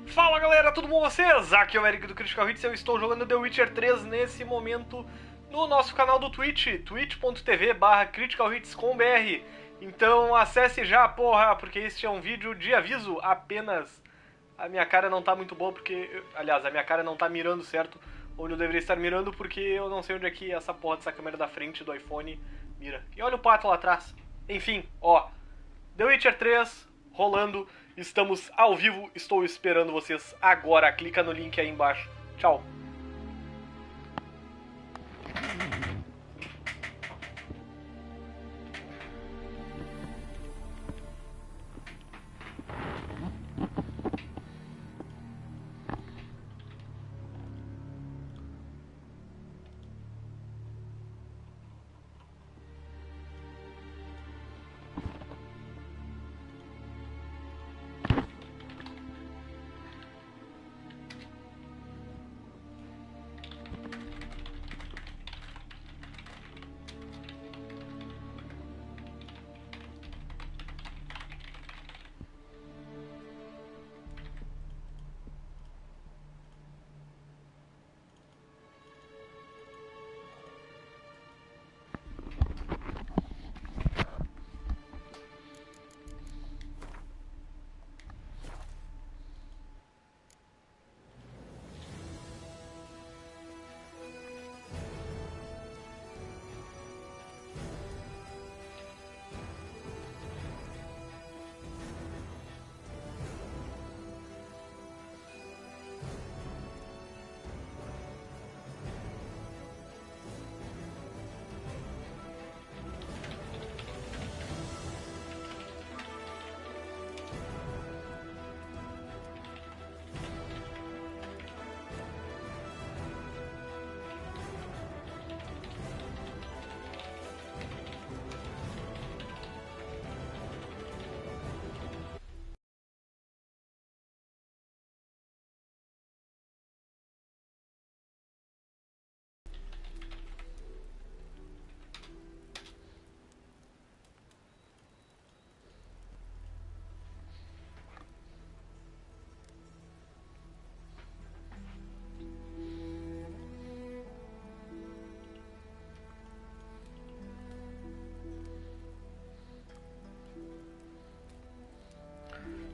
Fala galera, tudo bom com vocês? Aqui é o Eric do Critical Hits e eu estou jogando The Witcher 3 nesse momento no nosso canal do Twitch, twitch.tv/criticalhits.com.br. Então acesse já, porra, porque este é um vídeo de aviso apenas. A minha cara não tá muito boa porque... Aliás, a minha cara não tá mirando certo onde eu deveria estar mirando porque eu não sei onde é que essa porra dessa câmera da frente do iPhone mira. E olha o pato lá atrás. Enfim, ó. The Witcher 3 rolando, estamos ao vivo, estou esperando vocês agora. Clica no link aí embaixo. Tchau.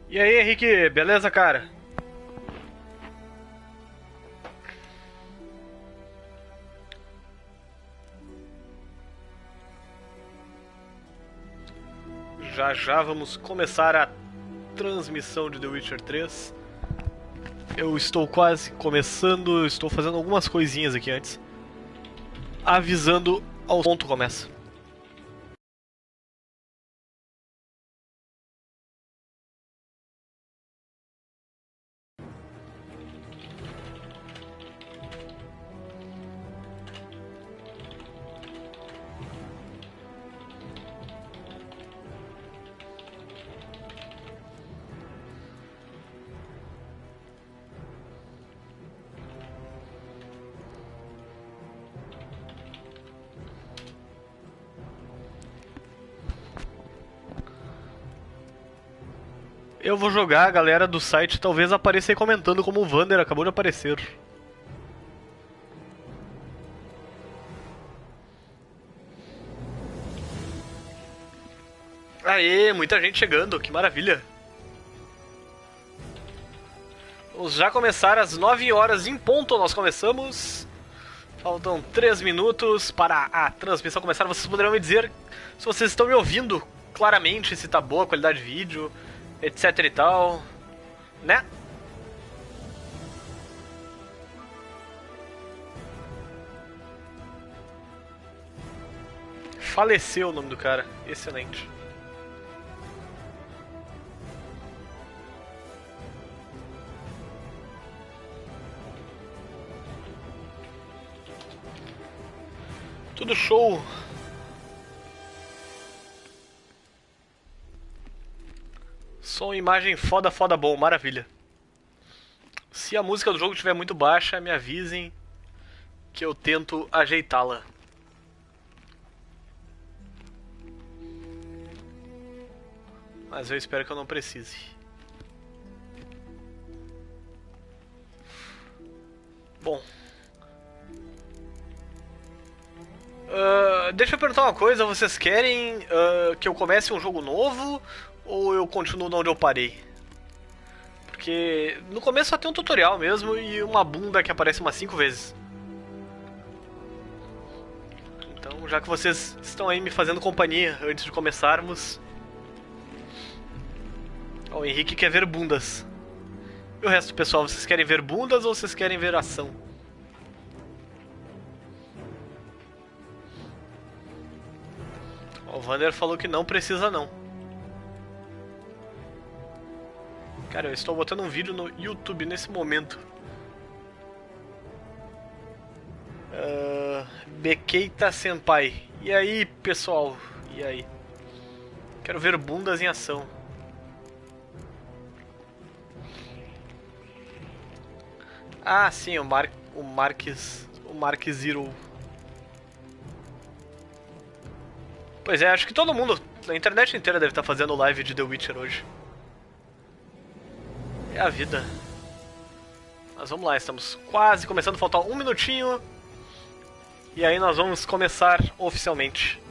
E aí, Henrique, beleza, cara? Já já vamos começar a transmissão de The Witcher 3. Eu estou quase começando, estou fazendo algumas coisinhas aqui antes. Avisando ao ponto começa. Eu vou jogar, a galera do site talvez apareça aí comentando como o Vander acabou de aparecer. Aê, muita gente chegando, que maravilha. Vamos já começar às 9 horas em ponto, nós começamos. Faltam 3 minutos para a transmissão começar. Vocês poderão me dizer se vocês estão me ouvindo claramente, se tá boa a qualidade de vídeo, etc e tal, né? Faleceu o nome do cara, excelente. Tudo show. Som e imagem foda, foda bom, maravilha. Se a música do jogo estiver muito baixa, me avisem que eu tento ajeitá-la. Mas eu espero que eu não precise. Bom. Deixa eu perguntar uma coisa, vocês querem que eu comece um jogo novo ou eu continuo de onde eu parei? Porque no começo só tem um tutorial mesmo e uma bunda que aparece umas 5 vezes. Então, já que vocês estão aí me fazendo companhia antes de começarmos... O Henrique quer ver bundas. E o resto, pessoal, vocês querem ver bundas ou vocês querem ver ação? O Vander falou que não precisa não. Cara, eu estou botando um vídeo no YouTube nesse momento. Bekeita Senpai. E aí, pessoal? E aí? Quero ver bundas em ação. Ah, sim, o Mark Zero. Pois é, acho que todo mundo, na internet inteira deve estar fazendo live de The Witcher hoje. É a vida. Mas vamos lá, estamos quase começando, faltar um minutinho. E aí nós vamos começar oficialmente.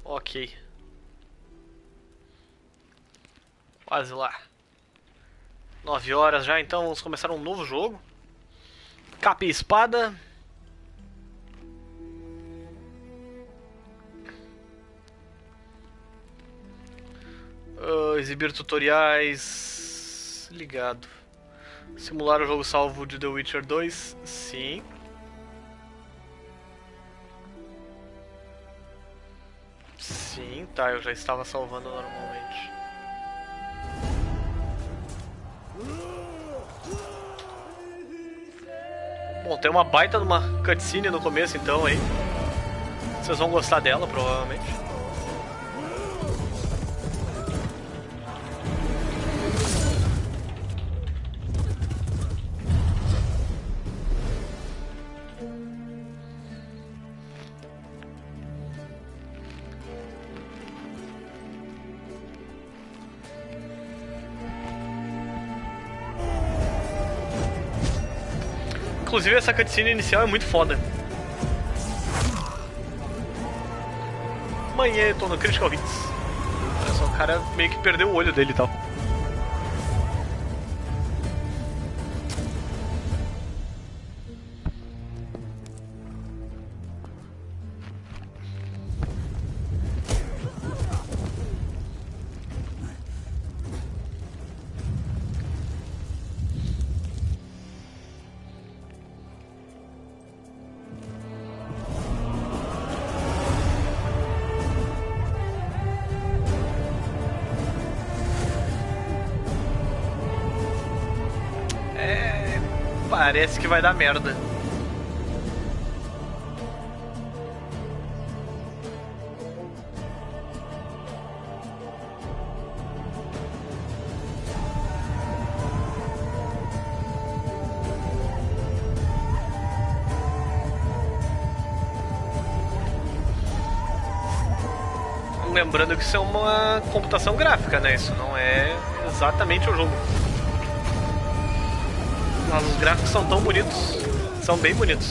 Ok. Quase lá. 9 horas já, então vamos começar um novo jogo. Capa e espada. Exibir tutoriais. Ligado. Simular o jogo salvo de The Witcher 2. Sim. Sim, tá, eu já estava salvando normalmente. Bom, tem uma baita de uma cutscene no começo então aí. Vocês vão gostar dela, provavelmente. Inclusive essa cutscene inicial é muito foda. Amanhã eu tô no Critical Hits. Olha só, o cara meio que perdeu o olho dele e tal. Parece que vai dar merda. Lembrando que isso é uma computação gráfica, né? Isso não é exatamente o jogo. Mas os gráficos são tão bonitos. São bem bonitos.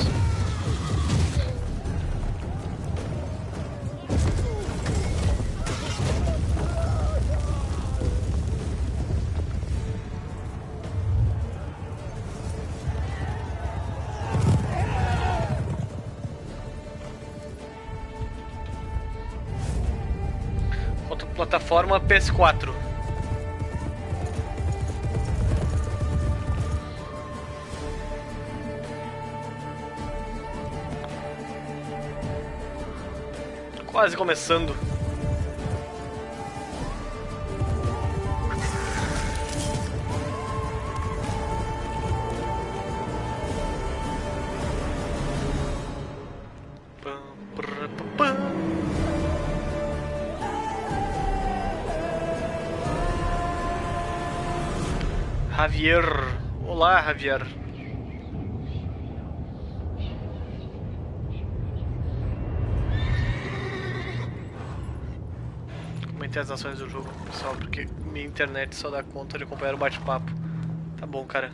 Outra plataforma PS4. Quase começando. Javier. Olá, Javier. Comentei as ações do jogo, pessoal, porque minha internet só dá conta de acompanhar o bate-papo. Tá bom, cara.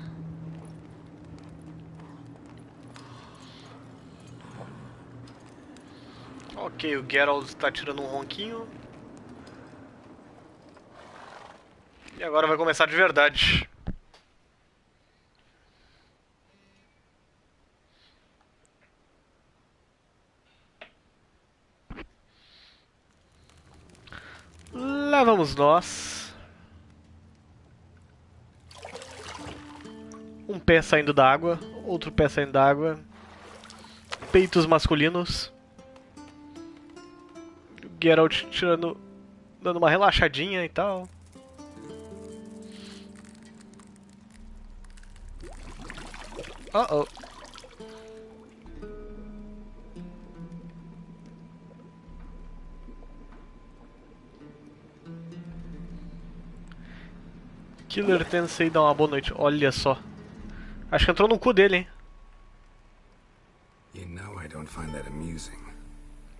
Ok, o Geralt tá tirando um ronquinho. E agora vai começar de verdade. Lá vamos nós. Um pé saindo da água, outro pé saindo da água. Peitos masculinos. Geralt tirando, dando uma relaxadinha e tal. Uh-oh. Killer Tensei dá uma boa noite. Olha só. Acho que entrou no cu dele, hein? You know I don't find that amusing.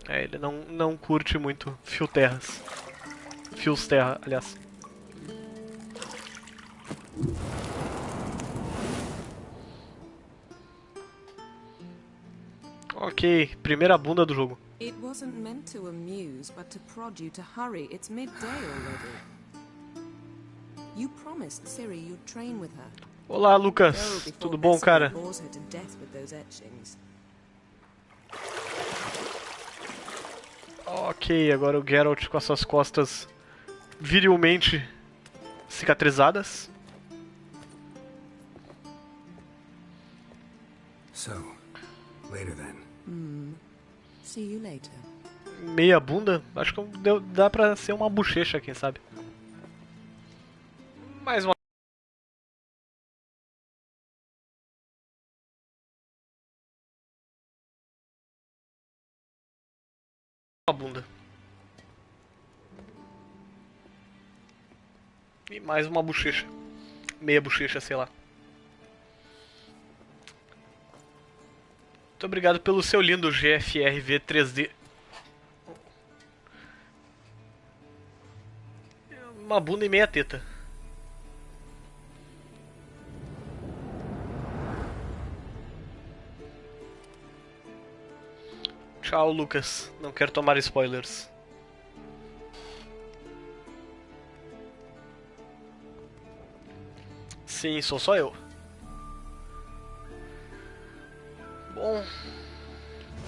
É, ele não curte muito fio terras. Fios terra, aliás. Ok, primeira bunda do jogo. It wasn't meant to amuse, but to prod you to hurry. It's midday already. You promised Ciri you'd train with her. Olá, Lucas. Tudo bom, cara? Bores her to death with those etchings. Ok, agora o Geralt com as suas costas virilmente cicatrizadas. So, later then. See you later. Meia bunda, acho que dá pra ser uma bochecha, quem sabe. Mais uma bunda. E mais uma bochecha. Meia bochecha, sei lá. Muito obrigado pelo seu lindo GFRV 3D. Uma bunda e meia teta. Tchau, Lucas. Não quero tomar spoilers. Sim, sou só eu. Bom,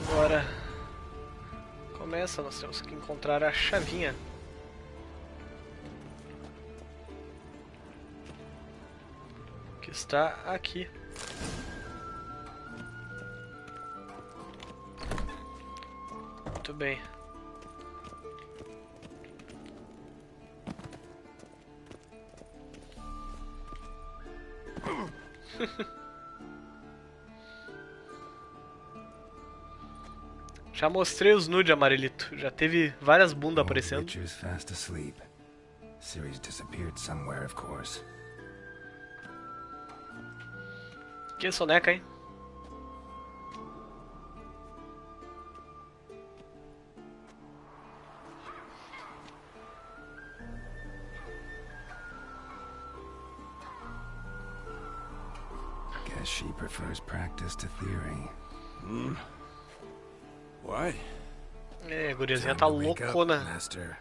agora começa, nós temos que encontrar a chavinha. Que está aqui. Muito bem. Já mostrei os nude, Amarelito. Já teve várias bundas aparecendo. Richard's fast asleep. Ciri's disappeared somewhere, of course. Que soneca, hein? Guess she prefers practice to theory. Why? É, a guriazinha tá Time to wake up, loucona. Master.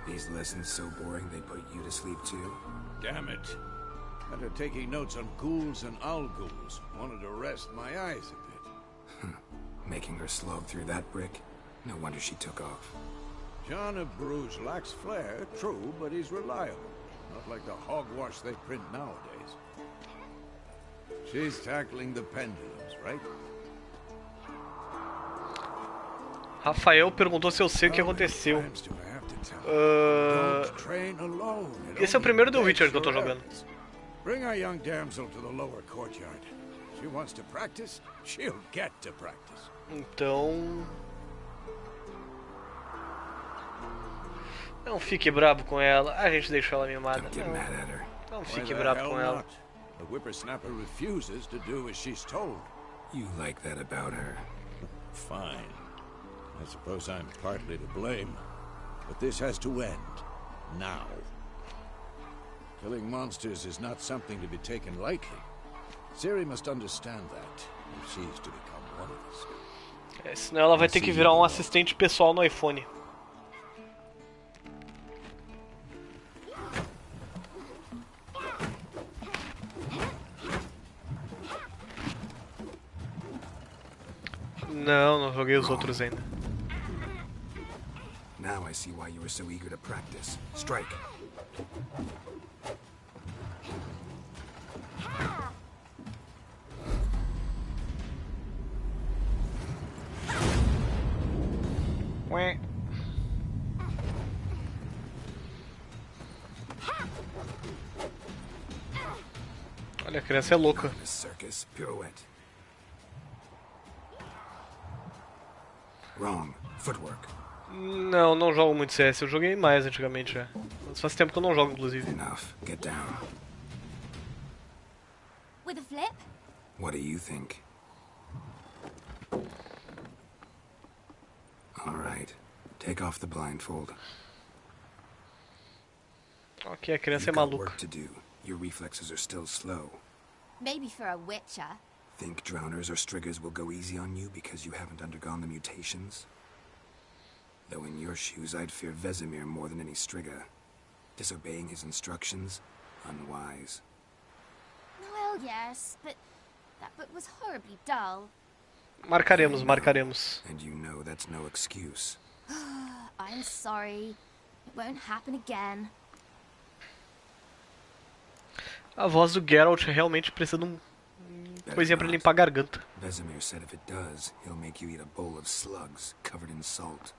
These lessons so boring they put you to sleep too? Damn it. After taking notes on ghouls and owl ghouls, wanted to rest my eyes a bit. Making her slog through that brick? No wonder she took off. John of Bruges lacks flair, true, but he's reliable. Not like the hogwash they print nowadays. She's tackling the pendulums, right? Rafael perguntou se eu sei o que aconteceu. Esse é o primeiro The Witcher que eu tô jogando. Bring our young damsel to the lower courtyard. She wants to practice, she'll get to practice. Então... Não fique brabo com ela. A gente deixou ela mimada. Não fique brabo com ela. The whippersnapper refuses to do as she's told. You like that about her? Fine. I suppose I'm partly to blame. But this has to end. Now. Killing monsters is not something to be taken lightly. Ciri must understand that if she's to become one of us. Senão ela vai ter que virar um assistente pessoal no iPhone. Não joguei os outros ainda. Now I see why you were so eager to practice. Strike. Ué. Olha, a criança é louca. Circus pirouette. Wrong. Footwork. Não jogo muito CS. Eu joguei mais antigamente já. Mas faz tempo que eu não jogo, inclusive. Enough. Get down. With a flip? What do you think? All right. Take off the blindfold. Ok, a criança é You've got maluca. work to do. Your reflexes are still slow. Maybe for a witcher. Think drowners or striggers will go easy on you because you haven't undergone the mutations? Though in your shoes, I'd fear Vesemir more than any strigger. Disobeying his instructions? Unwise. Well, yes, but that book was horribly dull. Marcaremos. And you know that's no excuse. I'm sorry. It won't happen again. A voz do Geralt realmente precisa de coisinha pra limpar a garganta. Vesemir said if it does, he'll make you eat a bowl of slugs covered in salt.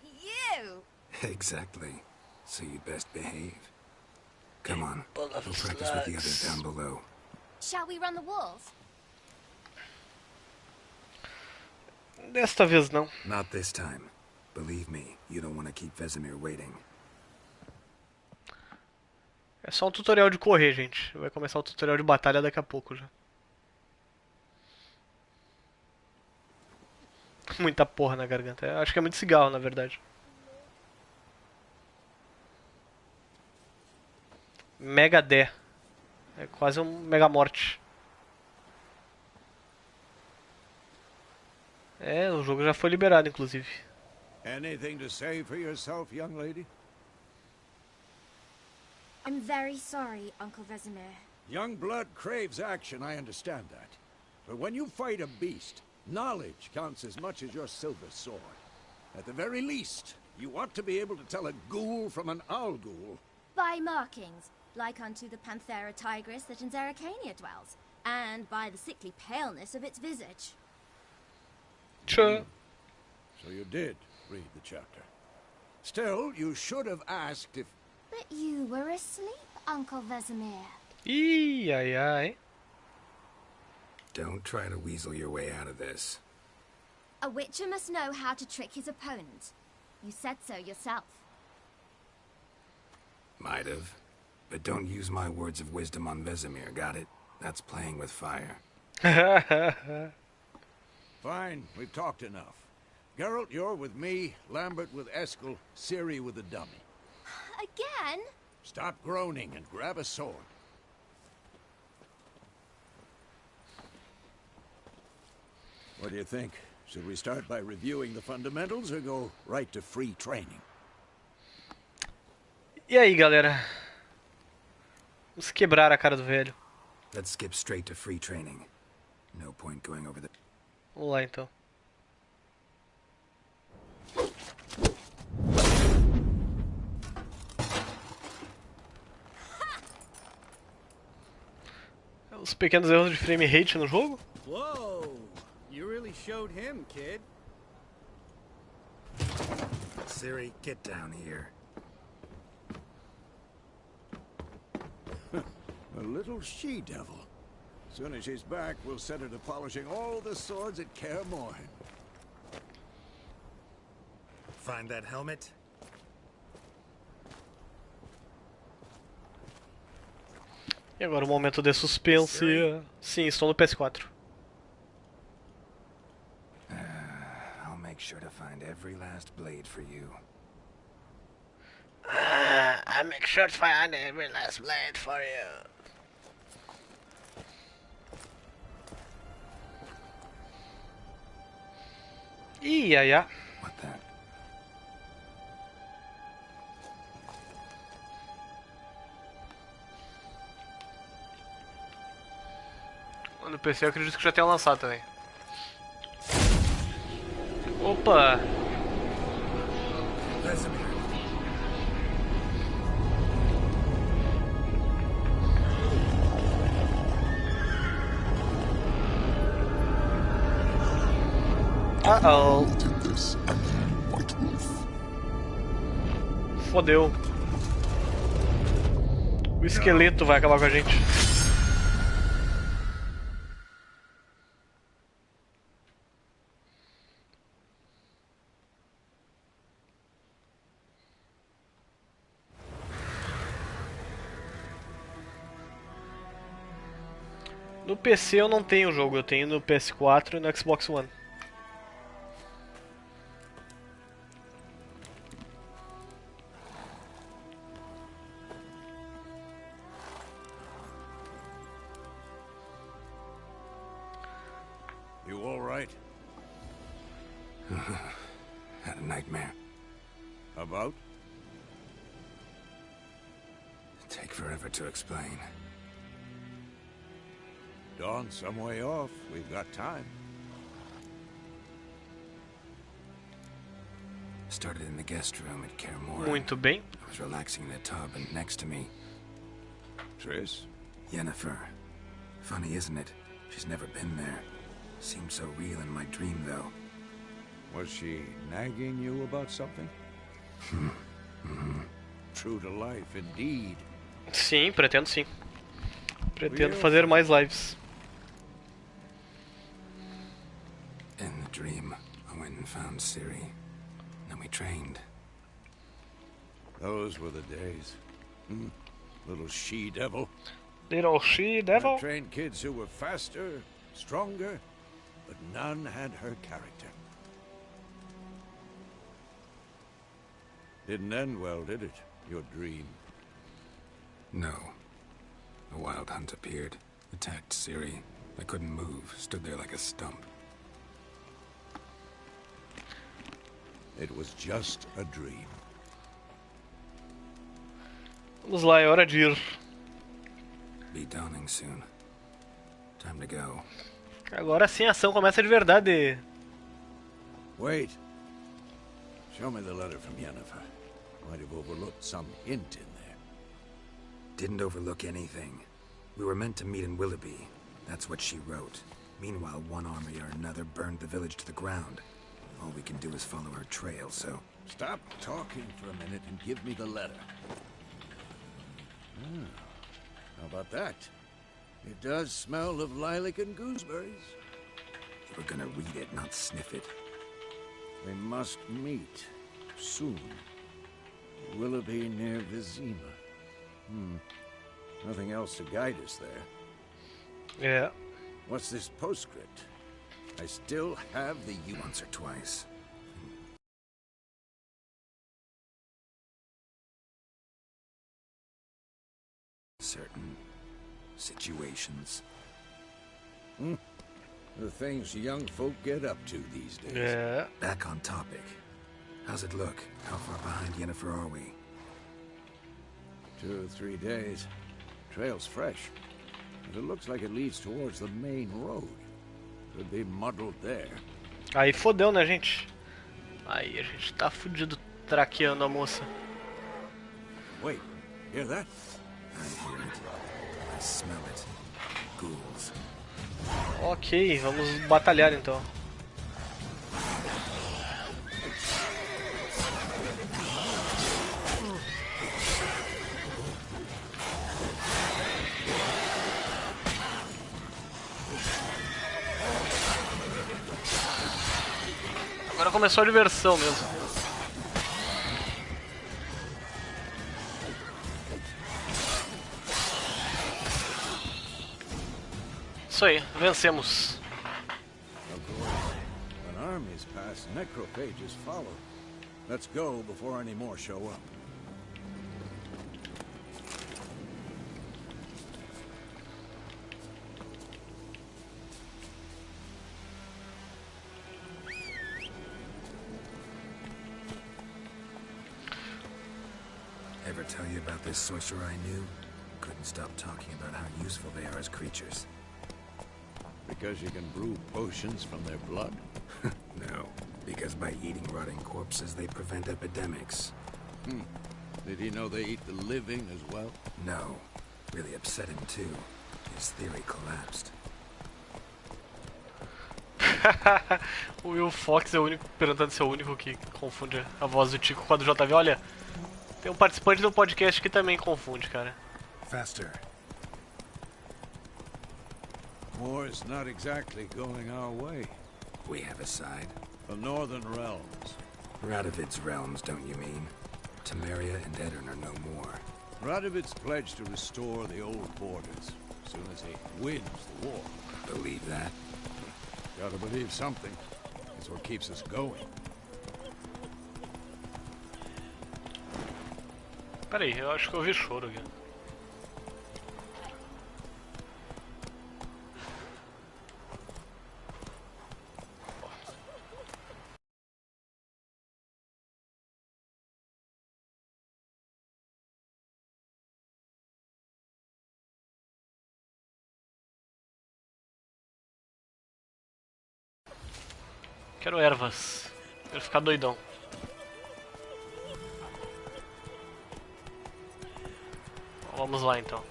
You! Exactly. So you'd best behave. Come on, we'll practice with the others down below. Shall we run the walls? Desta vez não. Not this time. Believe me, you don't want to keep Vesemir waiting. É só um tutorial de correr, gente. Vai começar o tutorial de batalha daqui a pouco já. Muita porra na garganta. Acho que é muito cigarro, na verdade. Mega D. É quase um mega morte. É, o jogo já foi liberado, inclusive. Anything to say for yourself, young lady? I'm very sorry, Uncle Vesemir. Young blood craves action, I understand that. But when you fight a beast, knowledge counts as much as your silver sword. At the very least, you ought to be able to tell a ghoul from an owl ghoul. By markings, like unto the Panthera tigris that in Zerrikania dwells, and by the sickly paleness of its visage. Sure. So you did read the chapter. Still, you should have asked if... But you were asleep, Uncle Vesemir. Ih, ai. Don't try to weasel your way out of this. A witcher must know how to trick his opponent. You said so yourself. Might have. But don't use my words of wisdom on Vesemir, got it? That's playing with fire. Fine, we've talked enough. Geralt, you're with me, Lambert with Eskel, Ciri with the dummy. Again? Stop groaning and grab a sword. What do you think? Should we start by reviewing the fundamentals or go right to free training? E aí, galera? Vamos quebrar a cara do velho. Let's skip straight to free training. No point going over the... Vamos lá, então. Os pequenos erros de frame rate no jogo? Whoa! You really showed him, kid. Siri, get down here. A little she-devil. As soon as she's back, we'll set her to polishing all the swords at Kaer Morhen. Find that helmet? E agora o momento de suspense. Sim, estou no PS4. I'll make sure to find every last blade for you. I'll make sure to find every last blade for you. Ia. What that? No PC eu acredito que já tenha lançado também. Opa! Vesemir. Uh-oh. Fodeu. O esqueleto vai acabar com a gente. No PC eu não tenho o jogo, eu tenho no PS4 e no Xbox One. You all right? Had a nightmare. About? Take forever to explain. Dawn's some way off. We've got time. Started in the guest room at Kaer Morhen. Muito bem. I was relaxing in the tub, and next to me, Triss? Yennefer. Funny, isn't it? She's never been there. Seemed so real in my dream, though. Was she nagging you about something? True to life, indeed. Sim, pretendo sim. Pretendo fazer mais lives. In the dream, I went and found Ciri. Then we trained. Those were the days. Little she-devil. Little she-devil. I trained kids who were faster, stronger, but none had her character. Didn't end well, did it? Your dream? No. A wild hunt appeared, attacked Ciri. I couldn't move, stood there like a stump. It was just a dream. Vamos lá, é hora de ir. Be dawning soon. Time to go. Agora sim a ação começa de verdade. Wait. Show me the letter from Yennefer. Might have overlooked some hint in there. Didn't overlook anything. We were meant to meet in Willoughby. That's what she wrote. Meanwhile, one army or another burned the village to the ground. All we can do is follow her trail, so... Stop talking for a minute and give me the letter. How about that? It does smell of lilac and gooseberries. You were gonna read it, not sniff it. We must meet soon. Willoughby near Vizima. Nothing else to guide us there. É. What's this postscript? I still have the Once or twice. Certain situations. The things young folk get up to these days. É. Back on topic. How's it look? How far behind Yennefer are we? 2 or 3 days. Trail's fresh. But it looks like it leads towards the main road. Could be muddled there. Aí fodeu, né, gente? Aí a gente tá fudido traqueando a moça. Wait, hear that? I hear it. I smell it. Ghouls. Ok, vamos batalhar então. Agora começou a diversão mesmo. Isso aí, vencemos. When armies pass, necrophages follow. Let's go before any more show up. Ever tell you about this sorcerer I knew? Couldn't stop talking about how useful they are as creatures. Because you can brew potions from their blood? No, because by eating rotting corpses, they prevent epidemics. Did he know they eat the living as well? No. Really upset him too. His theory collapsed. O Will Fox é o único, perguntando se é o único que confunde a voz do Tico com a do JV. Olha, tem um participante do podcast que também confunde, cara. Faster. War's not exactly going our way. We have a side. The Northern Realms. Radovid's realms, don't you mean? Temeria and Edirn are no more. Radovid's pledged to restore the old borders as soon as he wins the war. Believe that? Gotta believe something. It's what keeps us going. Peraí, eu acho que eu ouvi choro aqui. Quero ervas. Quero ficar doidão. Vamos lá então.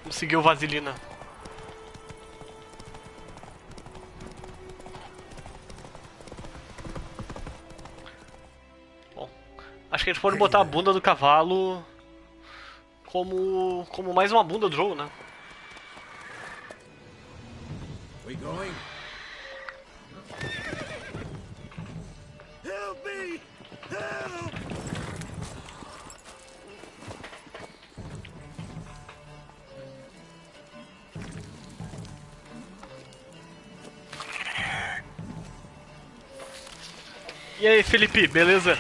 Vamos seguir o Vaselina. Bom, acho que a gente pode botar a bunda do cavalo como mais uma bunda do jogo, né? We going? Help me! Help! E aí, Felipe, beleza?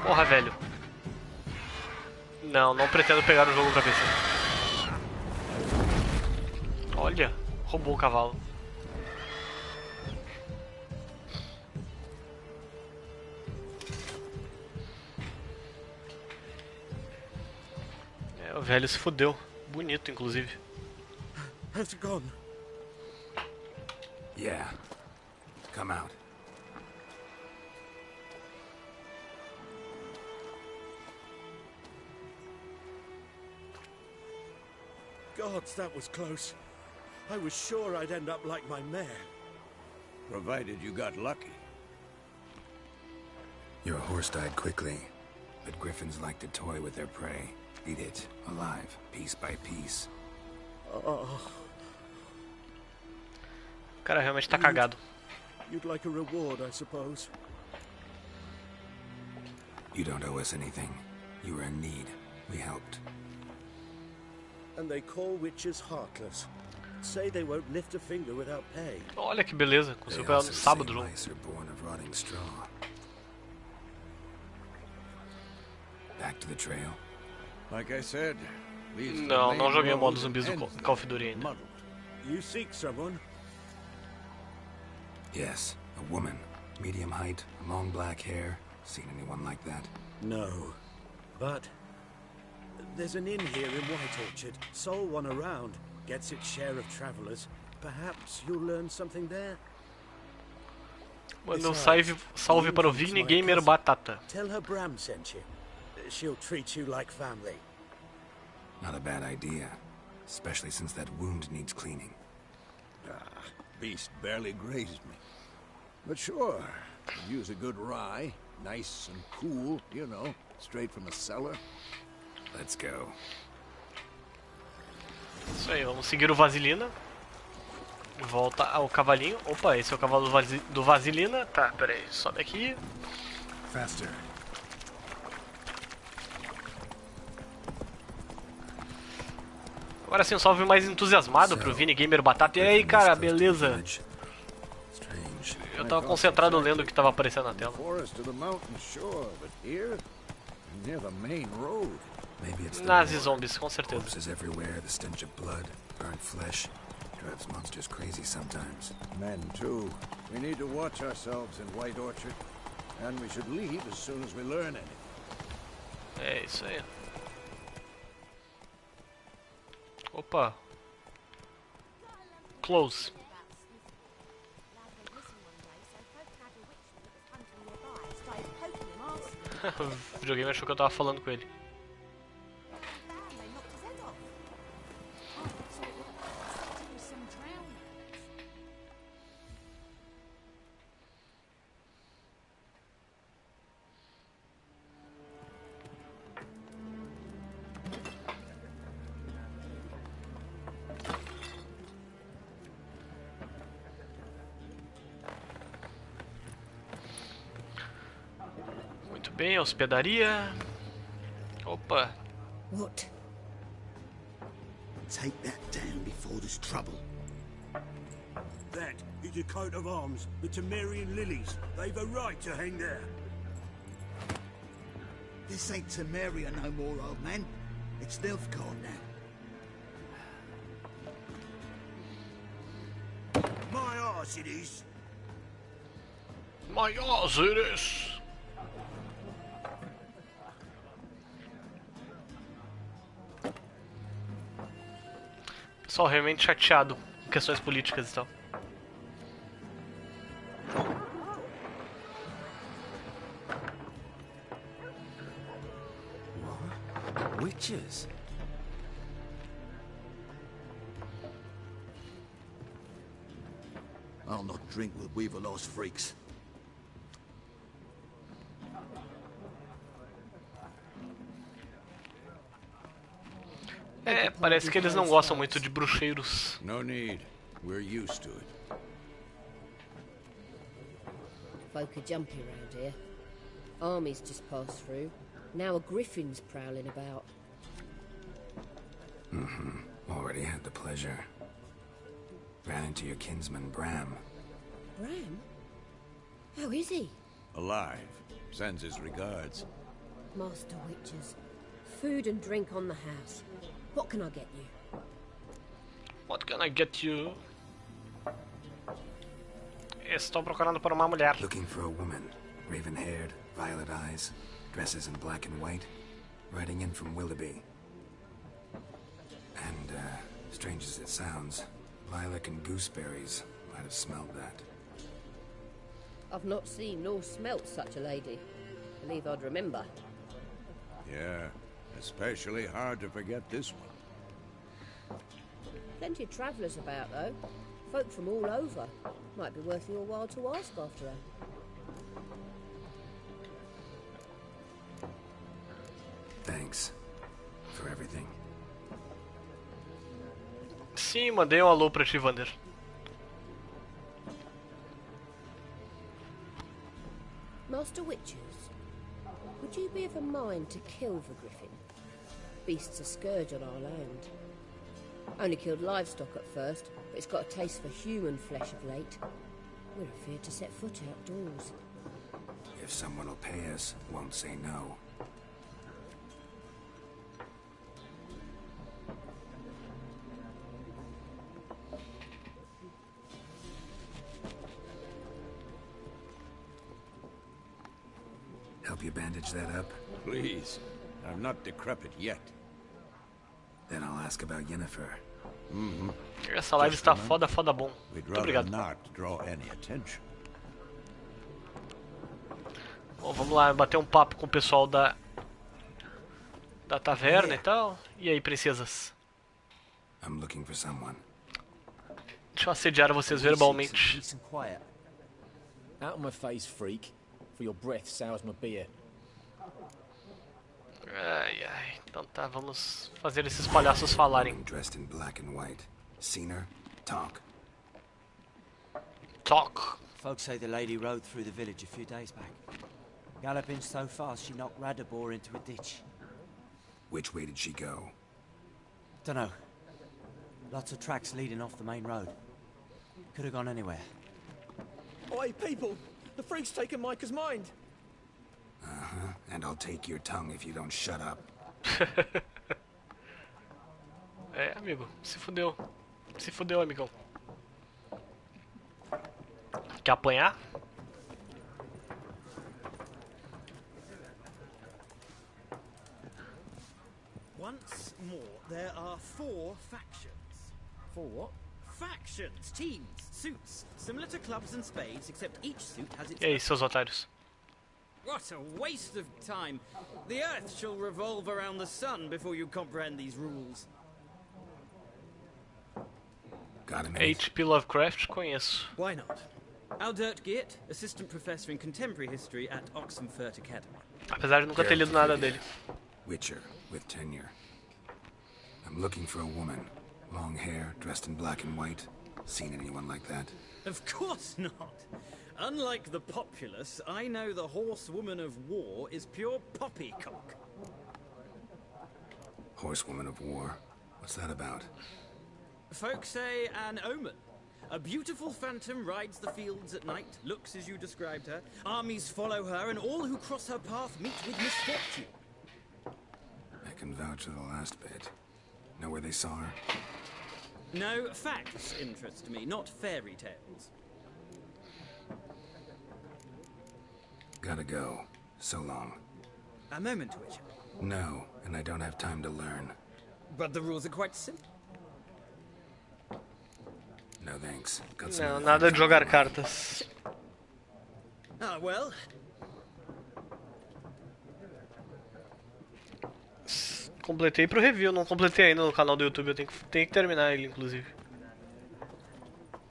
Porra, velho. Não, não pretendo pegar o jogo pra PC. Olha, roubou o cavalo. É, o velho se fudeu. Bonito, inclusive. Has it gone? Yeah. Come out. Gods, that was close. I was sure I'd end up like my mare. Provided you got lucky. Your horse died quickly, but griffins like to toy with their prey. Eat it, alive, piece by piece. Oh, O cara realmente tá cagado. you'd like a reward, I suppose. You don't owe us anything. You were in need. We helped. And they call witches heartless. Say they won't lift a finger without pay. Olha que beleza, They conseguiu pegar also no say sábado o jogo. mice are born of rotting straw. Back to the trail. Like I said, these Não, não joguei o modo roads zumbis do ends Call of Duty ainda. muddled. You seek someone? Yes, a woman. Medium height, long black hair. Seen anyone like that? No. But there's an inn here in White Orchard. Sole one around. Gets its share of travelers. Perhaps you'll learn something there. Manda um salve para o Vini Gamer Batata. Tell her Bram sent you. She'll treat you like family. Not a bad idea. Especially since that wound needs cleaning. Beast barely grazed me. But sure, Use a good rye, nice and cool, you know, straight from the cellar. Let's go. Isso aí, vamos seguir o Vasilina. Volta ao cavalinho. Opa, esse é o cavalo do Vasilina. Tá, pera aí, sobe aqui. Faster. Agora sim, um salve mais entusiasmado pro Vini Gamer Batata. E aí, cara, beleza? Eu tava concentrado lendo o que tava aparecendo na tela. Nazi zombies, com certeza. Drives monsters crazy sometimes. Men too. We need to watch ourselves in White Orchard, and we should leave as soon as we learn anything. É isso aí. Opa. Close. O videogame achou que eu tava falando com ele. Bem, hospedaria. Opa. What? Take that down before there's trouble. That is a coat of arms, the Temerian lilies. They've a right to hang there. This ain't Temeria no more, old man. It's Nilfgaard now. My arse it is. My ass it is. Pessoal realmente chateado com questões políticas e tal. What? Witches? I'll not drink with Weaverlost freaks. É, parece que eles não gostam muito de bruxeiros. No need. We're used to it. Folk are jumpy around here. Armies just passed through. Now a griffin's prowling about. Already had the pleasure. Ran into your kinsman, Bram. Bram? How is he? Alive. Sends his regards. Master Witches. Food and drink on the house. What can I get you? What can I get you? Estou procurando por uma mulher. Looking for a woman. Raven-haired, violet eyes, dresses in black and white. Riding in from Willoughby. And, strange as it sounds, lilac and gooseberries might have smelled that. I've not seen nor smelt such a lady. Believe I'd remember. Yeah, especially hard to forget this one. Plenty of travellers about, though. Folk from all over. Might be worth your while to ask after her. Thanks for everything. Sim, mandei um alô pra ti, Vander. Master Witches, would you be of a mind to kill the griffin? Beast's a scourge on our land. Only killed livestock at first, but it's got a taste for human flesh of late. We're afeard to set foot outdoors. If someone will pay us, won't say no. Help you bandage that up? Please. I'm not decrepit yet. Then I'll ask about Yennefer. Essa live está foda, foda bom. We'd Muito rather obrigado. not draw any attention. Bom, vamos lá bater um papo com o pessoal da taverna e tal. E aí, princesas? I'm looking for someone. Deixa eu assediar vocês verbalmente. Out of my face, freak. For your breath sours my beer. Ai, ai. Então tá, vamos fazer esses palhaços falarem. Dressed in black and white. Seen her? Talk. Talk. Folks say the lady rode through the village a few days back. Galloping so fast she knocked Radabor into a ditch. Which way did she go? Dunno. Lots of tracks leading off the main road. Could have gone anywhere. Oi, people! The freak's taken Micah's mind! Uh-huh. And I'll take your tongue if you don't shut up. É, amigo. Se fudeu. Se fudeu, amigão. Quer apanhar? Once more, there are 4 factions. 4 what? Factions, teams, suits, similar to clubs and spades, except each suit has its... E aí, seus otários? What a waste of time. The Earth shall revolve around the sun before you comprehend these rules. Got him. H.P. Lovecraft, conheço. Why not? Aldert Geert, assistant professor in contemporary history at Oxenfurt Academy. Apesar de nunca ter lido nada dele. Witcher, with tenure. I'm looking for a woman. Long hair, dressed in black and white. Seen anyone like that? Of course not. Unlike the populace, I know the horsewoman of war is pure poppycock. Horsewoman of war? What's that about? Folks say an omen. A beautiful phantom rides the fields at night, looks as you described her. Armies follow her, and all who cross her path meet with misfortune. I can vouch for the last bit. Know where they saw her? No, facts interest me, not fairy tales. Gotta go. So long. A moment, Witcher. No, and I don't have time to learn. But the rules are quite simple. No thanks. Got some Não, other nada things de on jogar my mind. cartas. Ah, well. Completei pro review, não completei ainda no canal do YouTube, eu tenho que terminar ele, inclusive.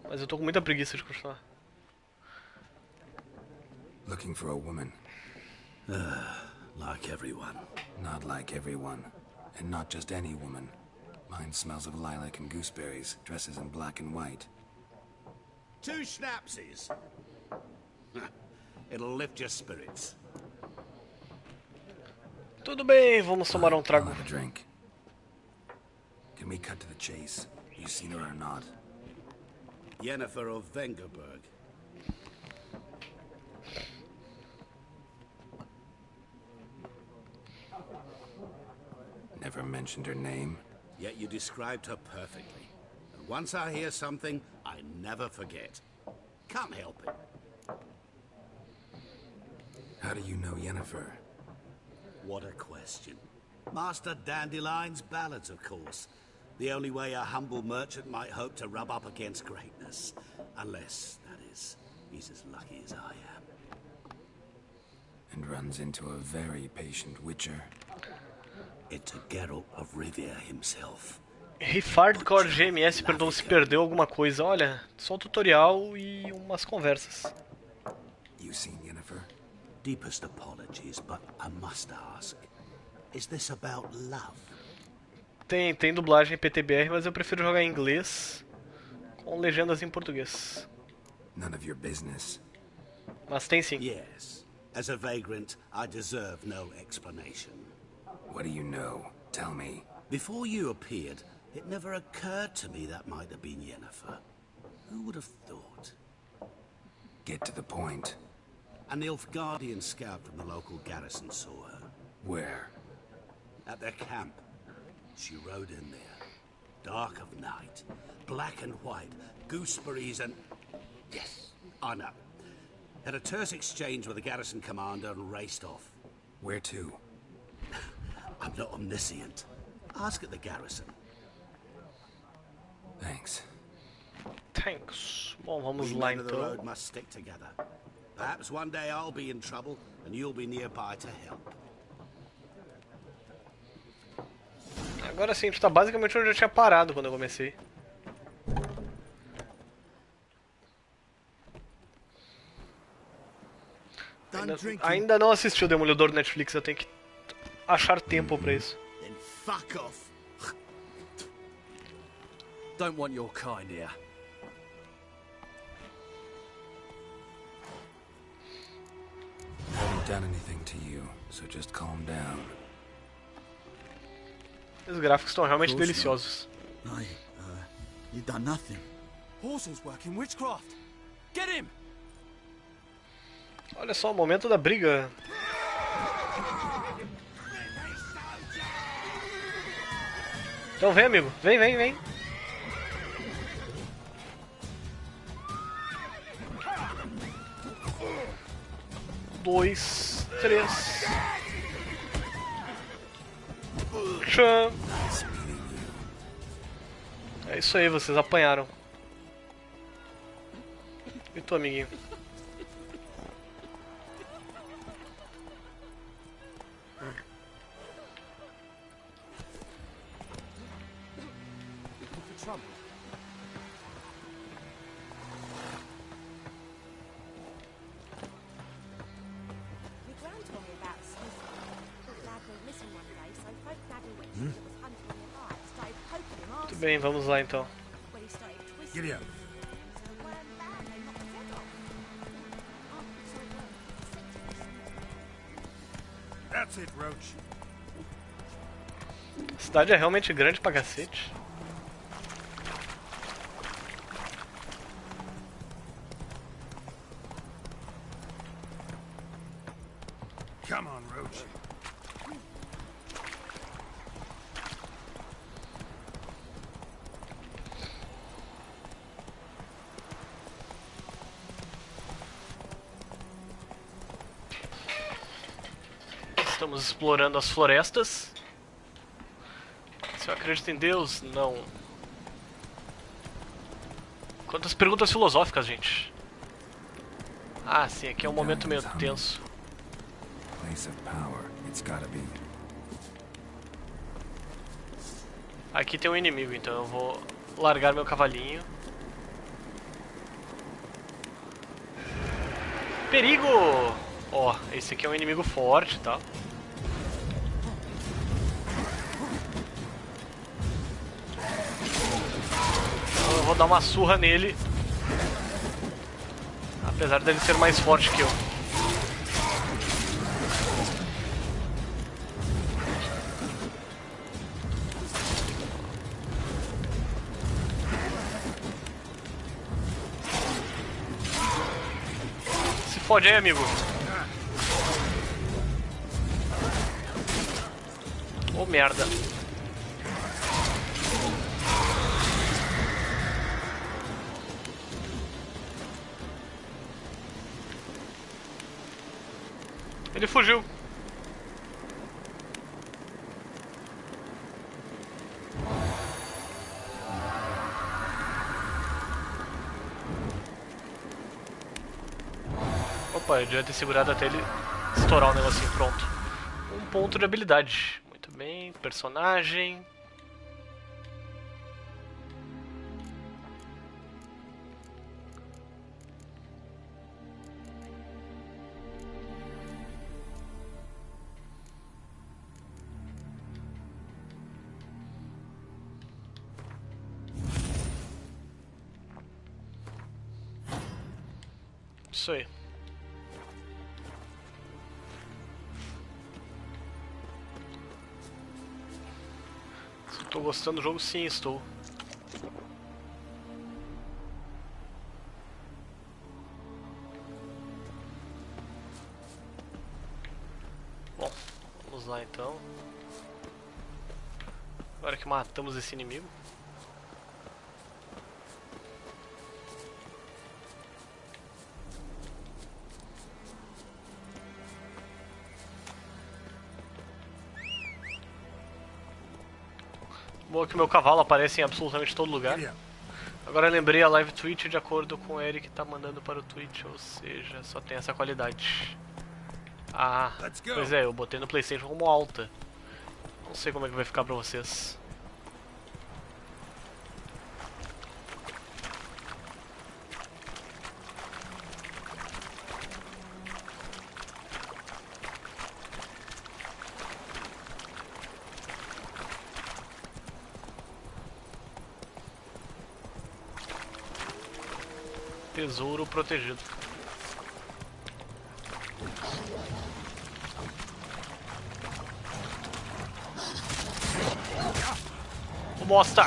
Mas eu tô com muita preguiça de continuar. Looking for a woman. Like everyone. Not like everyone. And not just any woman. Mine smells of lilac and gooseberries, dresses in black and white. 2 schnapsies. It'll lift your spirits. Tudo bem, vamos tomar um trago. I'll have a drink. Can we cut to the chase? You seen her or not? Yennefer of Vengerberg. Never mentioned her name. Yet you described her perfectly. And once I hear something, I never forget. Can't help it. How do you know Yennefer? What a question. Master Dandelion's ballads, of course. The only way a humble merchant might hope to rub up against greatness. Unless, that is, he's as lucky as I am. And runs into a very patient witcher. Into Geralt of Rivia himself. Hardcore GMS perguntou se perdeu alguma coisa. Olha, só um tutorial e umas conversas. You seen Yennefer? Deepest apologies, but I must ask. Is this about love? Tem dublagem PTBR, mas eu prefiro jogar em inglês com legendas em português. None of your business. Mas tem sim. Yes. As a vagrant, I deserve no explanation. What do you know? Tell me. Before you appeared, it never occurred to me that might have been Yennefer. Who would have thought? Get to the point. An Nilfgaardian scout from the local garrison saw her. Where? At their camp. She rode in there. Dark of night. Black and white. Gooseberries and... Yes, I know. Had a terse exchange with the garrison commander and raced off. Where to? I'm not omniscient. Ask at the garrison. Thanks. Thanks. Bom, vamos We lá men of the road então. must stick together. Perhaps one day I'll be in trouble and you'll be nearby to help. Agora sim, a gente tá basicamente onde eu tinha parado quando eu comecei. Ainda não assisti o Demolidor do Netflix, eu tenho que achar tempo pra isso. Then fuck off. Don't want your kind here. I haven't done anything to you, so just calm down. Os gráficos estão realmente deliciosos. No, you've done nothing. Horsel's working witchcraft. Get him! Olha só o momento da briga. Então vem, amigo. Vem, vem, vem. Dois, três. Tchan. É isso aí, vocês apanharam. E tu, amiguinho? Muito bem, vamos lá então. Giddy up. That's it, Roach. A cidade é realmente grande pra cacete. Come on, Roach. Estamos explorando as florestas. Se eu acredito em Deus, não. Quantas perguntas filosóficas, gente. Ah, sim, aqui é um momento meio tenso. Place of power, it's gotta be. Aqui tem um inimigo, então eu vou largar meu cavalinho. Perigo! Ó, esse aqui é um inimigo forte, tá? Então eu vou dar uma surra nele. Apesar dele ser mais forte que eu. Se fode aí, amigo. Oh, merda. Ele fugiu. Opa, eu devia ter segurado até ele estourar o negocinho. Pronto. Um ponto de habilidade. Muito bem, personagem. Isso aí. Se estou gostando do jogo, sim, estou. Bom, vamos lá então. Agora que matamos esse inimigo. Bom que meu cavalo aparece em absolutamente todo lugar. Agora eu lembrei a live Twitch de acordo com o Eric tá mandando para o Twitch, ou seja, só tem essa qualidade. Ah, pois é, eu botei no PlayStation como alta. Não sei como é que vai ficar pra vocês. Tesouro protegido. Bosta!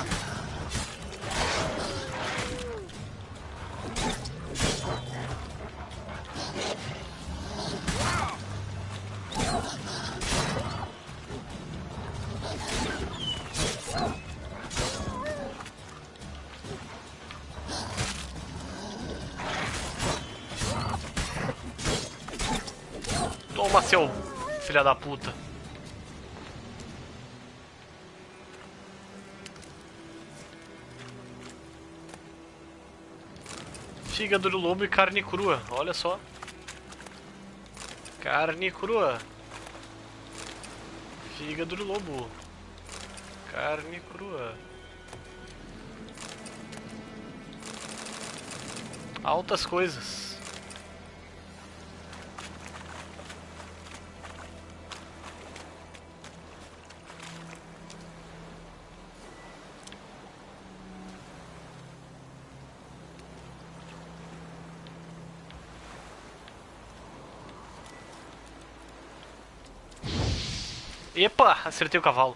Toma, seu filha da puta. Fígado do lobo e carne crua, olha só. Carne crua. Fígado do lobo. Carne crua. Altas coisas. Epa, acertei o cavalo.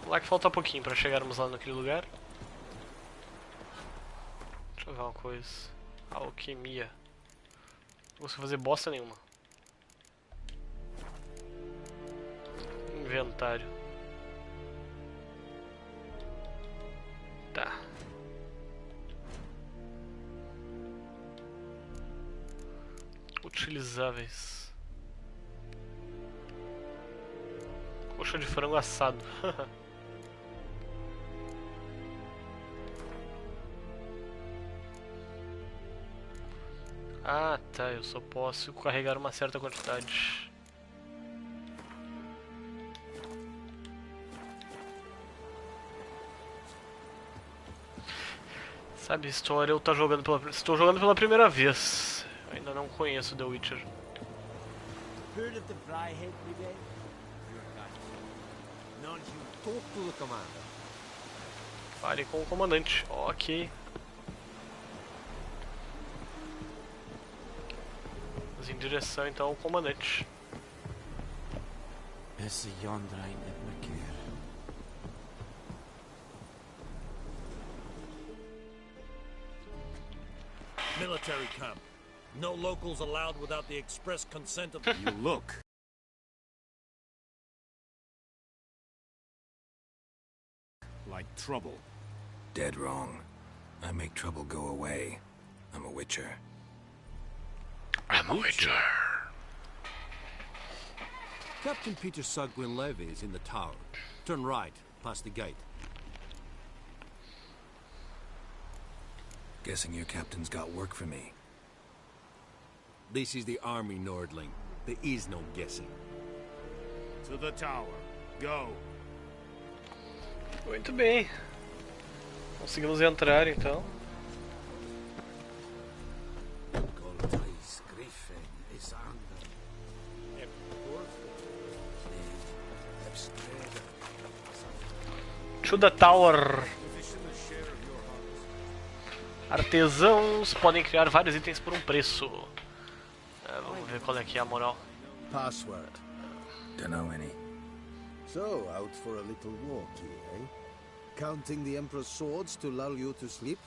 Lá que falta pouquinho pra chegarmos lá naquele lugar. Deixa eu ver uma coisa. Alquimia. Não consigo fazer bosta nenhuma. Inventário. Tá. Utilizáveis. Coxa de frango assado. Ah, tá. Eu só posso carregar uma certa quantidade. Sabe, história eu estou jogando pela primeira vez. Eu ainda não conheço The Witcher. Heard of the Flyhead Brigade? None of you talk to the commander. Fale com o comandante. Ok. Vamos em direção então ao comandante. Esse yonder ain't me quer. Military camp. No locals allowed without the express consent of... You look. Like trouble. Dead wrong. I make trouble go away. I'm a witcher. I'm a witcher. Captain Peter Sugwin Levy is in the tower. Turn right, past the gate. Guessing your captain's got work for me. This is the army, Nordling. There is no guessing. To the tower. Go. Muito bem. Conseguimos entrar então. To the tower. Artesãos podem criar vários itens por um preço. Vamos ver qual é que é a moral. Password. Don't know any. So, out for a little walk here, eh? Counting the Emperor's swords to lull you to sleep?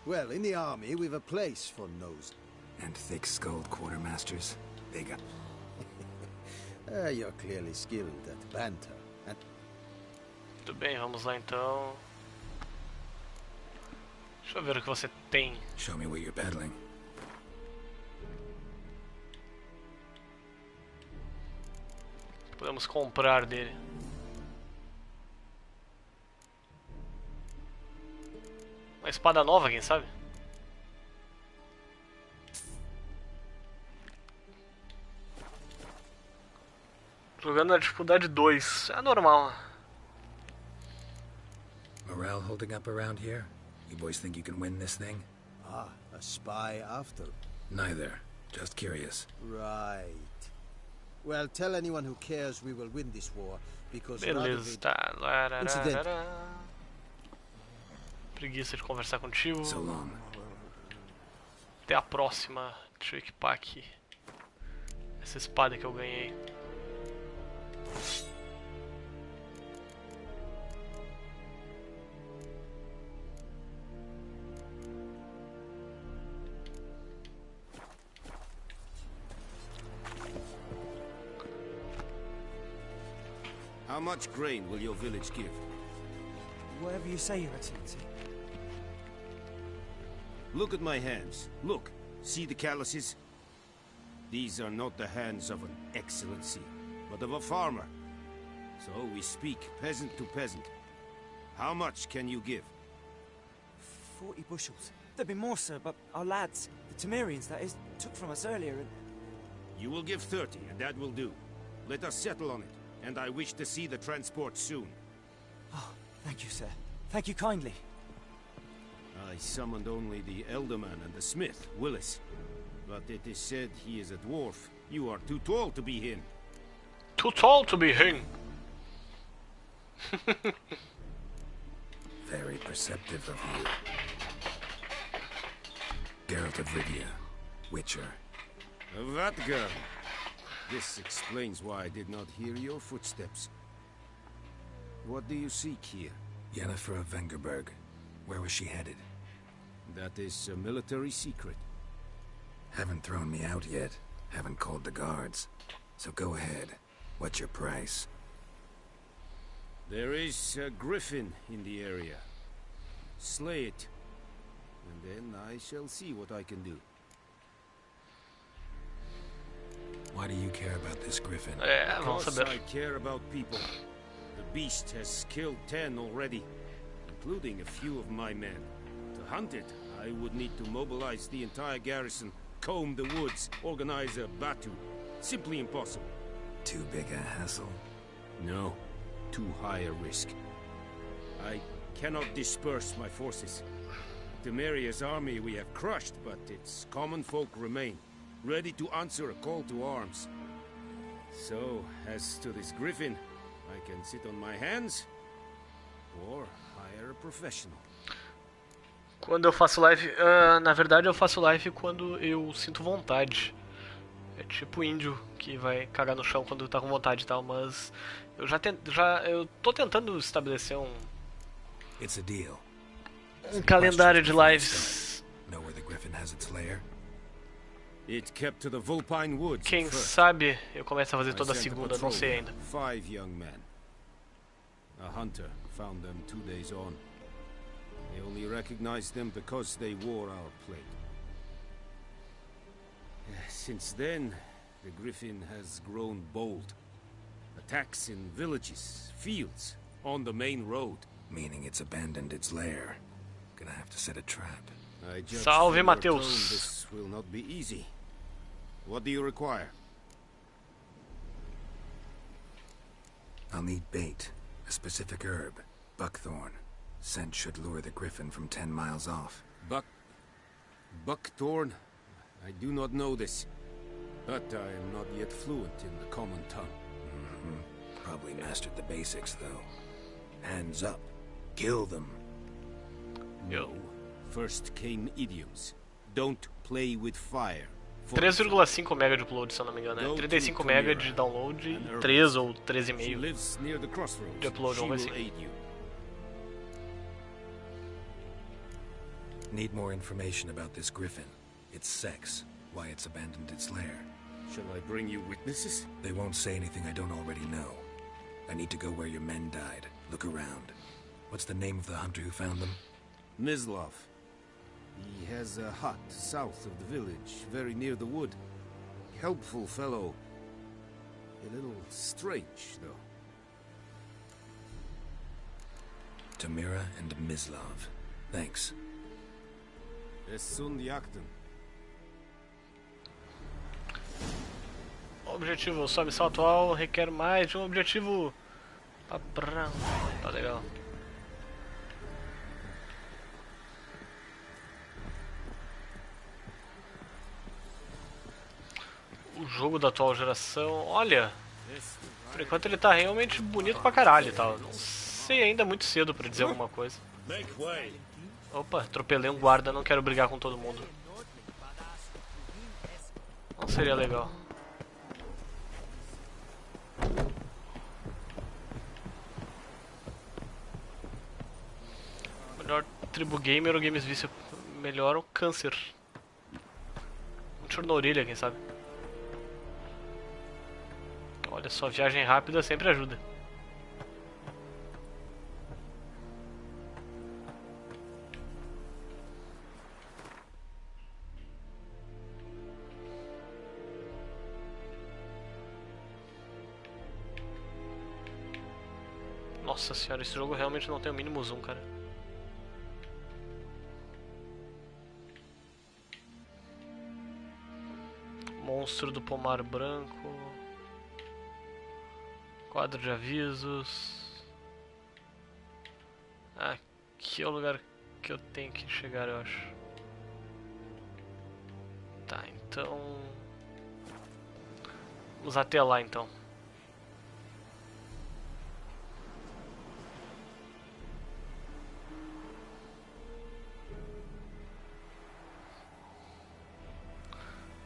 Well, in the army, we've a place for nose. And thick-skulled quartermasters. They got... You're clearly skilled at banter. And... Muito bem, vamos lá então. Deixa eu ver o que você tem. Show me what you're peddling. Podemos comprar dele. Uma espada nova, quem sabe? Jogando na dificuldade 2. É normal. Morale holding up around here? You boys think you can win this thing? Ah, a spy after. Neither. Just curious. Right. Well, tell anyone who cares we will win this war, because Beleza, tá. Incident. Preguiça de conversar contigo. So long. Até a próxima. Deixa eu equipar aqui essa espada que eu ganhei. How much grain will your village give? Whatever you say, Your Excellency. Look at my hands. Look. See the calluses? These are not the hands of an excellency, but of a farmer. So we speak peasant to peasant. How much can you give? 40 bushels. There'd be more, sir, but our lads, the Temerians, that is, took from us earlier and... You will give 30, and that will do. Let us settle on it, and I wish to see the transport soon. Oh, thank you, sir. Thank you kindly. I summoned only the Elderman and the smith, Willis. But it is said he is a dwarf. You are too tall to be him. Too tall to be him. Very perceptive of you. Geralt of Rivia, Witcher. That girl. This explains why I did not hear your footsteps. What do you seek here? Yennefer of Vengerberg. Where was she headed? That is a military secret. Haven't thrown me out yet. Haven't called the guards. So go ahead. What's your price? There is a griffin in the area. Slay it. And then I shall see what I can do. Why do you care about this griffin? Vamos Because saber. I care about people. The beast has killed 10 already, including a few of my men. To hunt it, I would need to mobilize the entire garrison, comb the woods, organize a batu. Simply impossible. Too big a hassle? No, too high a risk. I cannot disperse my forces. Temeria's army we have crushed, but its common folk remain, ready to answer a call to arms. So, as to this griffin, I can sit on my hands, or hire a professional. Quando eu faço live, na verdade eu faço live quando eu sinto vontade. É tipo índio que vai cagar no chão quando tá com vontade e tal, mas eu eu tô tentando estabelecer It's a deal. calendário de lives. Know where the griffin has its lair? It kept to the Vulpine Woods. Quem sabe eu começo a fazer toda segunda, não sei ainda. 5 young men. A hunter found them 2 days on. They only recognized them because they wore our plate. Since then, the griffin has grown bold. Attacks in villages, fields, on the main road. Meaning it's abandoned its lair. Gonna have to set a trap. I judge Salve, from your Mateus. tone this will not be easy. What do you require? I'll need bait. A specific herb. Buckthorn. Scent should lure the griffin from 10 miles off. Buckthorn? I do not know this. But I am not yet fluent in the common tongue. Probably mastered the basics, though. Hands up. Kill them. No. First came idioms. Don't play with fire. 3,5 MB de upload, se eu não me engano, né? 35 MB de download e 3 ou 13,5 lives near the crossroads. de upload, She vamos ver will assim. aid you. Need more information about this griffin. Its sex. Why it's abandoned its lair. Shall I bring you witnesses? They won't say anything I don't already know. I need to go where your men died. Look around. What's the name of the hunter who found them? Mislav. He has a hut south of the village, very near the wood. Helpful fellow. A little strange, though. Tamira and Mislav. Thanks. Essundiakten. Objetivo, sua missão atual requer mais de um objetivo. Tá legal. O jogo da atual geração, olha, por enquanto ele tá realmente bonito pra caralho e tal. Não sei ainda, muito cedo pra dizer alguma coisa. Opa, atropelei um guarda, não quero brigar com todo mundo. Não seria legal. Melhor tribo gamer ou games vício? Melhor o câncer. Um tiro na orelha, quem sabe. Olha só, viagem rápida sempre ajuda. Nossa senhora, esse jogo realmente não tem o mínimo zoom, cara. Monstro do pomar branco. Quadro de avisos. Aqui é o lugar que eu tenho que chegar, eu acho. Tá, então... vamos até lá, então.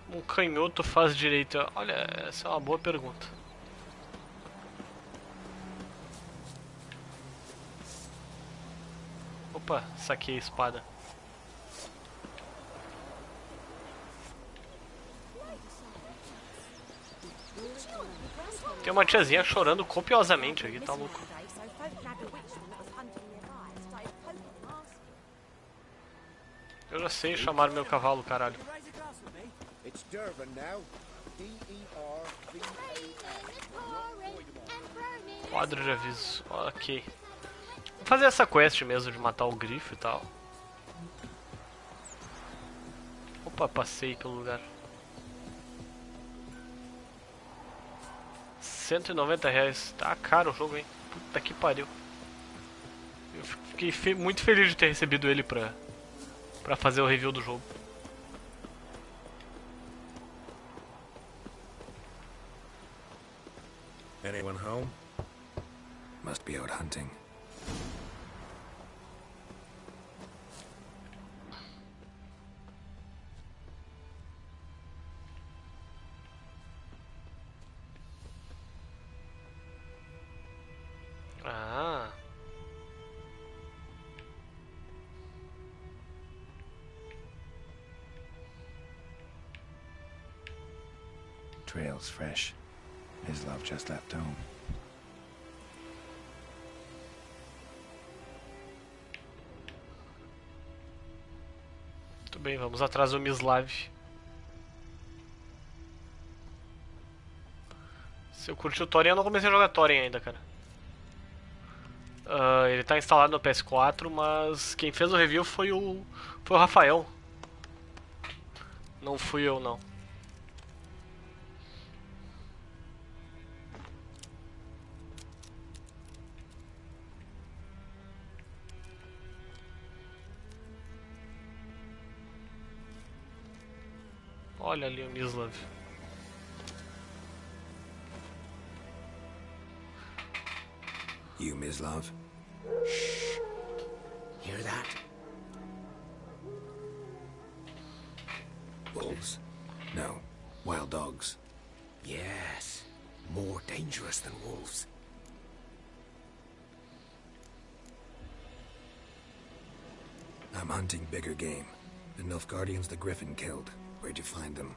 Um canhoto faz direito? Olha, essa é uma boa pergunta. Opa, saquei a espada. Tem uma tiazinha chorando copiosamente aqui, tá louco. Eu já sei chamar meu cavalo, caralho. Quadro de aviso, ok. Vou fazer essa quest mesmo de matar o grifo e tal. Opa, passei pelo lugar. R$190. Tá caro o jogo, hein? Puta que pariu. Eu fiquei muito feliz de ter recebido ele pra fazer o review do jogo. Anyone home? Must be out hunting. Ah. Trail's fresh. His love just left home. Muito bem, vamos atrás do Mislav. Se eu curti o Thorin, eu não comecei a jogar Thorin ainda, cara. Ele tá instalado no PS4, mas quem fez o review foi o Rafael. Não fui eu, não. Olha ali o Mislav. You, Mislav? Shh. Hear that? Wolves? No. Wild dogs. Yes. More dangerous than wolves. I'm hunting bigger game. The Nilfgaardians the Griffin killed. Where'd you find them?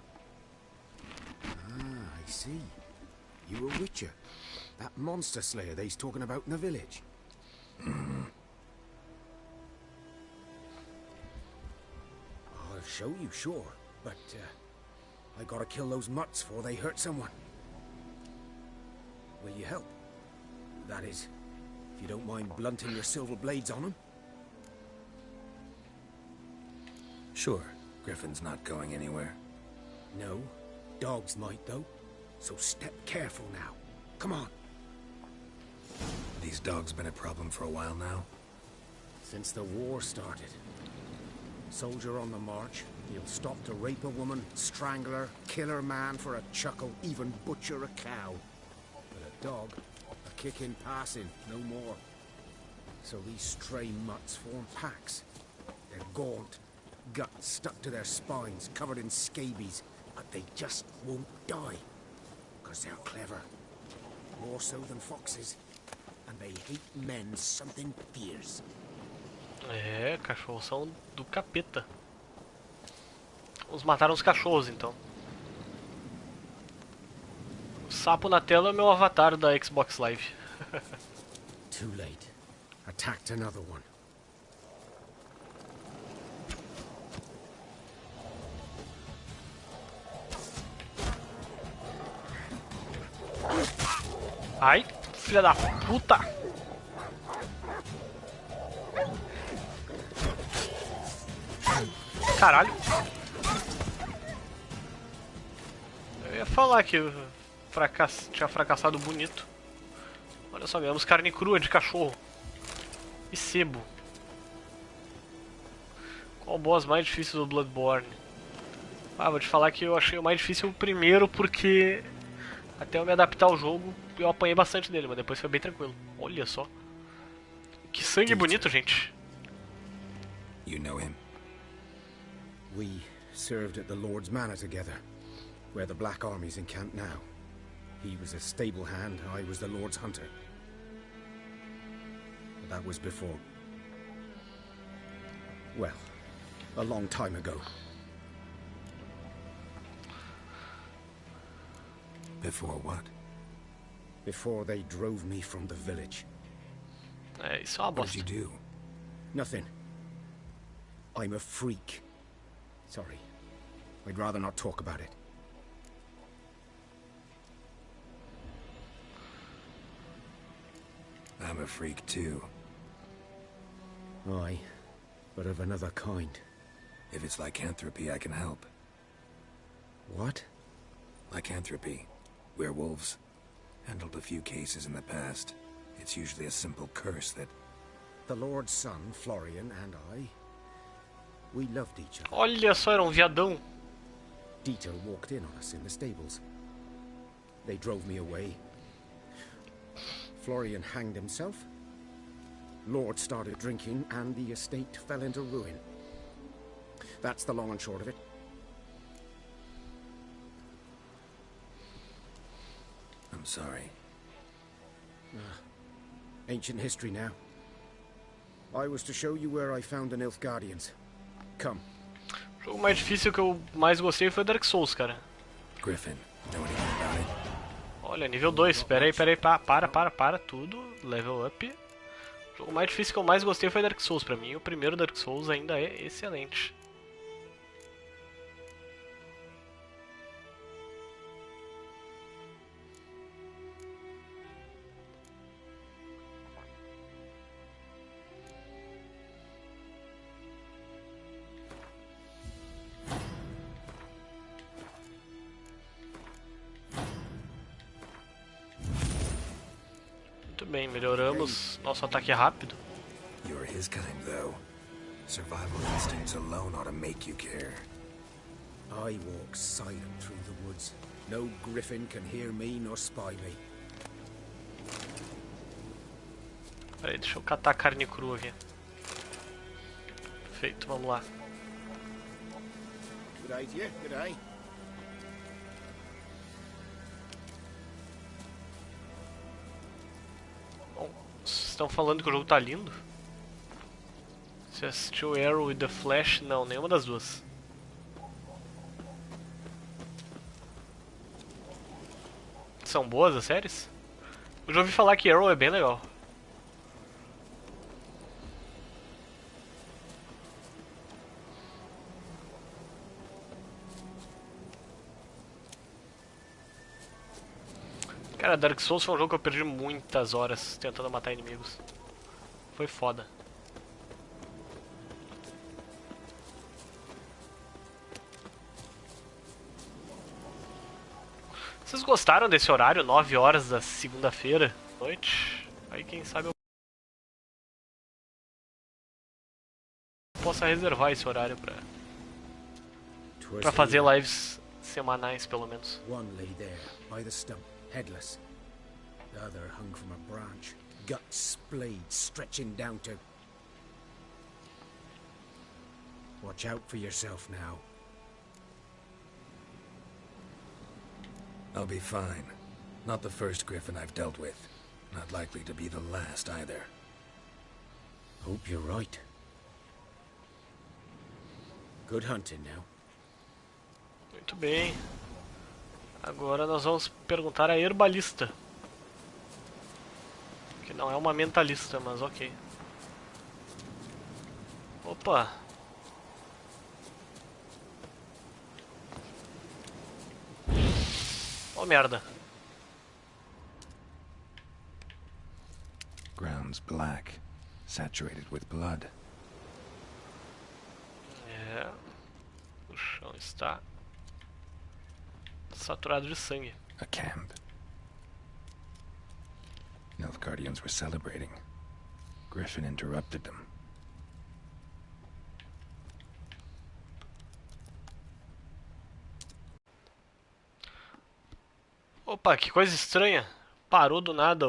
Ah, I see. You a witcher. That monster slayer they's talking about in the village. Mm-hmm. I'll show you, sure. But, I gotta kill those mutts before they hurt someone. Will you help? That is, if you don't mind blunting your silver blades on them. Sure. Griffin's not going anywhere. No. Dogs might, though. So step careful now. Come on. These dogs been a problem for a while now? Since the war started. Soldier on the march, he'll stop to rape a woman, strangle her, kill her man for a chuckle, even butcher a cow. But a dog, a kick in passing, no more. So these stray mutts form packs. They're gaunt, guts stuck to their spines, covered in scabies, but they just won't die. Because they're clever. More so than foxes. And they hate men something fierce. É, cachorros são do capeta. Vamos matar uns cachorros então. O sapo na tela é o meu avatar da Xbox Live. Too late. Attacked another one. Ai, filha da puta! Caralho! Eu ia falar que eu tinha fracassado bonito. Olha só, ganhamos carne crua de cachorro. E sebo. Qual o boss mais difícil do Bloodborne? Ah, vou te falar que eu achei o mais difícil o primeiro porque até eu me adaptar ao jogo eu apanhei bastante dele, mas depois foi bem tranquilo. Olha só. Que sangue bonito, gente. You know him? We served at the Lord's Manor together, where the Black Army's encamped now. He was a stable hand, I was the Lord's hunter. But that was before... well, a long time ago. Before what? Before they drove me from the village. É, isso é uma bosta. What did you do? Nothing. I'm a freak. Sorry. I'd rather not talk about it. I'm a freak too. Aye, but of another kind. If it's lycanthropy, I can help. What? Lycanthropy. Werewolves. Handled a few cases in the past. It's usually a simple curse that... The Lord's son, Florian, and I... we loved each other. Olha só, era um viadão. Dieter walked in on us in the stables. They drove me away. Florian hanged himself. Lord started drinking, and the estate fell into ruin. That's the long and short of it. I'm sorry. Ancient history now. I was to show you where I found the Nilfgaardians. Come. O jogo mais difícil que eu mais gostei foi Dark Souls, cara. Griffin, know anything about it? Olha, nível 2. Pera aí, para tudo. Level up. O jogo mais difícil que eu mais gostei foi Dark Souls. Pra mim, o primeiro Dark Souls ainda é excelente. Muito bem, melhoramos nosso ataque rápido. You're his kind, though. Survival instincts alone ought to make you care. I walk silent through the woods. No griffin can hear me nor spy me. Peraí, deixa eu catar a carne crua aqui. Perfeito, vamos lá. Good day to you, good day. Bom, vocês estão falando que o jogo tá lindo? Você assistiu Arrow e The Flash? Não, nenhuma das duas. São boas as séries? Eu já ouvi falar que Arrow é bem legal. Cara, Dark Souls foi um jogo que eu perdi muitas horas tentando matar inimigos. Foi foda. Vocês gostaram desse horário? 9 horas da segunda-feira à noite? Aí quem sabe eu possa reservar esse horário pra fazer lives semanais, pelo menos. One lay there, by the stump, headless. The other hung from a branch, guts splayed, stretching down to... Watch out for yourself now. I'll be fine. Not the first griffin I've dealt with. Not likely to be the last either. Hope you're right. Good hunting now. Muito bem. Agora nós vamos perguntar a herbalista. Que não é uma mentalista, mas ok. Opa! Oh, merda. Ground's black, saturated with blood. É. O chão está saturado de sangue. A camp. Nilfgaardians were celebrating. Griffin interrupted them. Opa, que coisa estranha. Parou do nada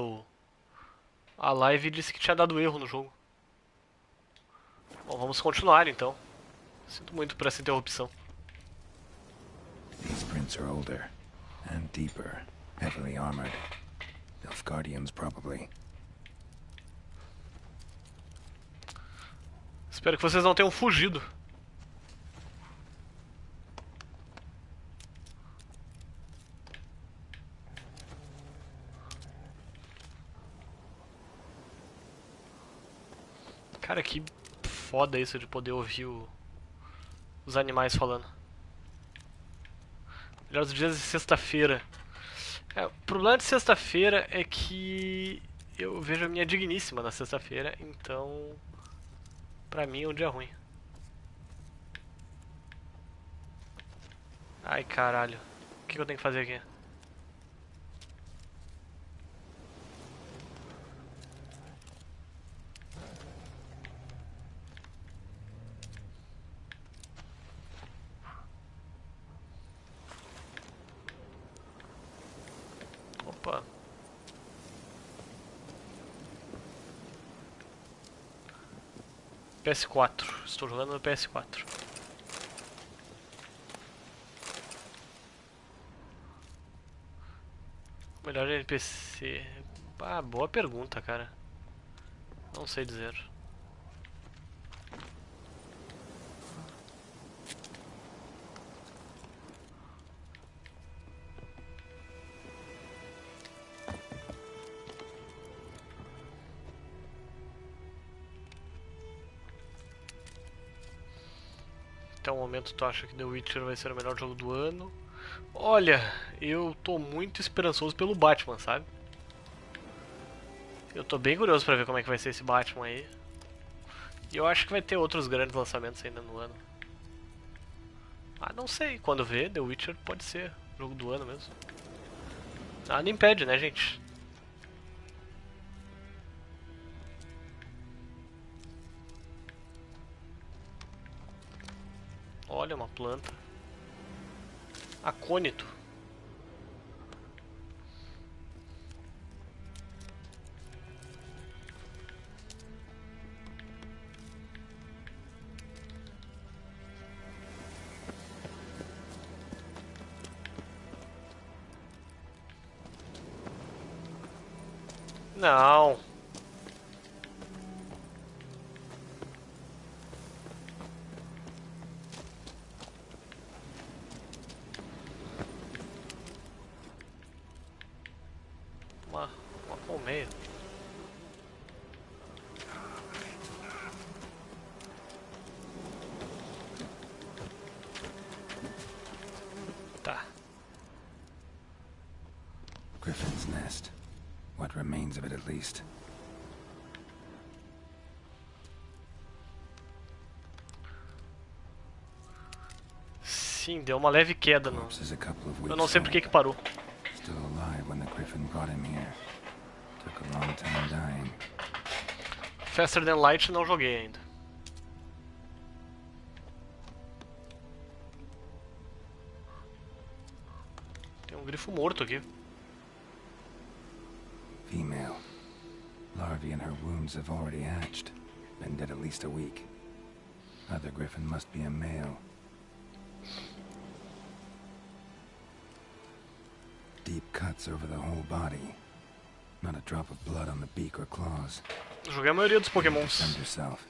a live e disse que tinha dado erro no jogo. Bom, vamos continuar então. Sinto muito por essa interrupção. These prints are older and deeper, heavily armored. Nilfgaardians probably. Espero que vocês não tenham fugido. Cara, que foda isso de poder ouvir os animais falando. Melhores dias de sexta-feira. O problema de sexta-feira é que eu vejo a minha digníssima na sexta-feira, então pra mim é um dia ruim. Ai, caralho. O que eu tenho que fazer aqui? Opa. PS4. Estou jogando no PS4. Melhor NPC. Ah, boa pergunta, cara. Não sei dizer. Até o momento tu acha que The Witcher vai ser o melhor jogo do ano? Olha, eu tô muito esperançoso pelo Batman, sabe? Eu tô bem curioso pra ver como é que vai ser esse Batman aí. E eu acho que vai ter outros grandes lançamentos ainda no ano. Ah, não sei, quando ver, The Witcher pode ser jogo do ano mesmo. Nada impede, né, gente? Olha, uma planta. Acônito. Não. Uma colmeia. Tá. Griffin's nest. What remains of it at least. Sim, deu uma leve queda no... Eu não sei por que parou. Still alive when the griffin brought him here. Took a long time dying. Faster Than Light não joguei ainda. grifo morto aqui. Female. Larvae in her wombs have already hatched. Been dead at least a week. Other griffin must be a male. Deep cuts over the whole body. Not a drop of blood on the beak or claws. Joguei a maioria dos pokémons. Defend herself.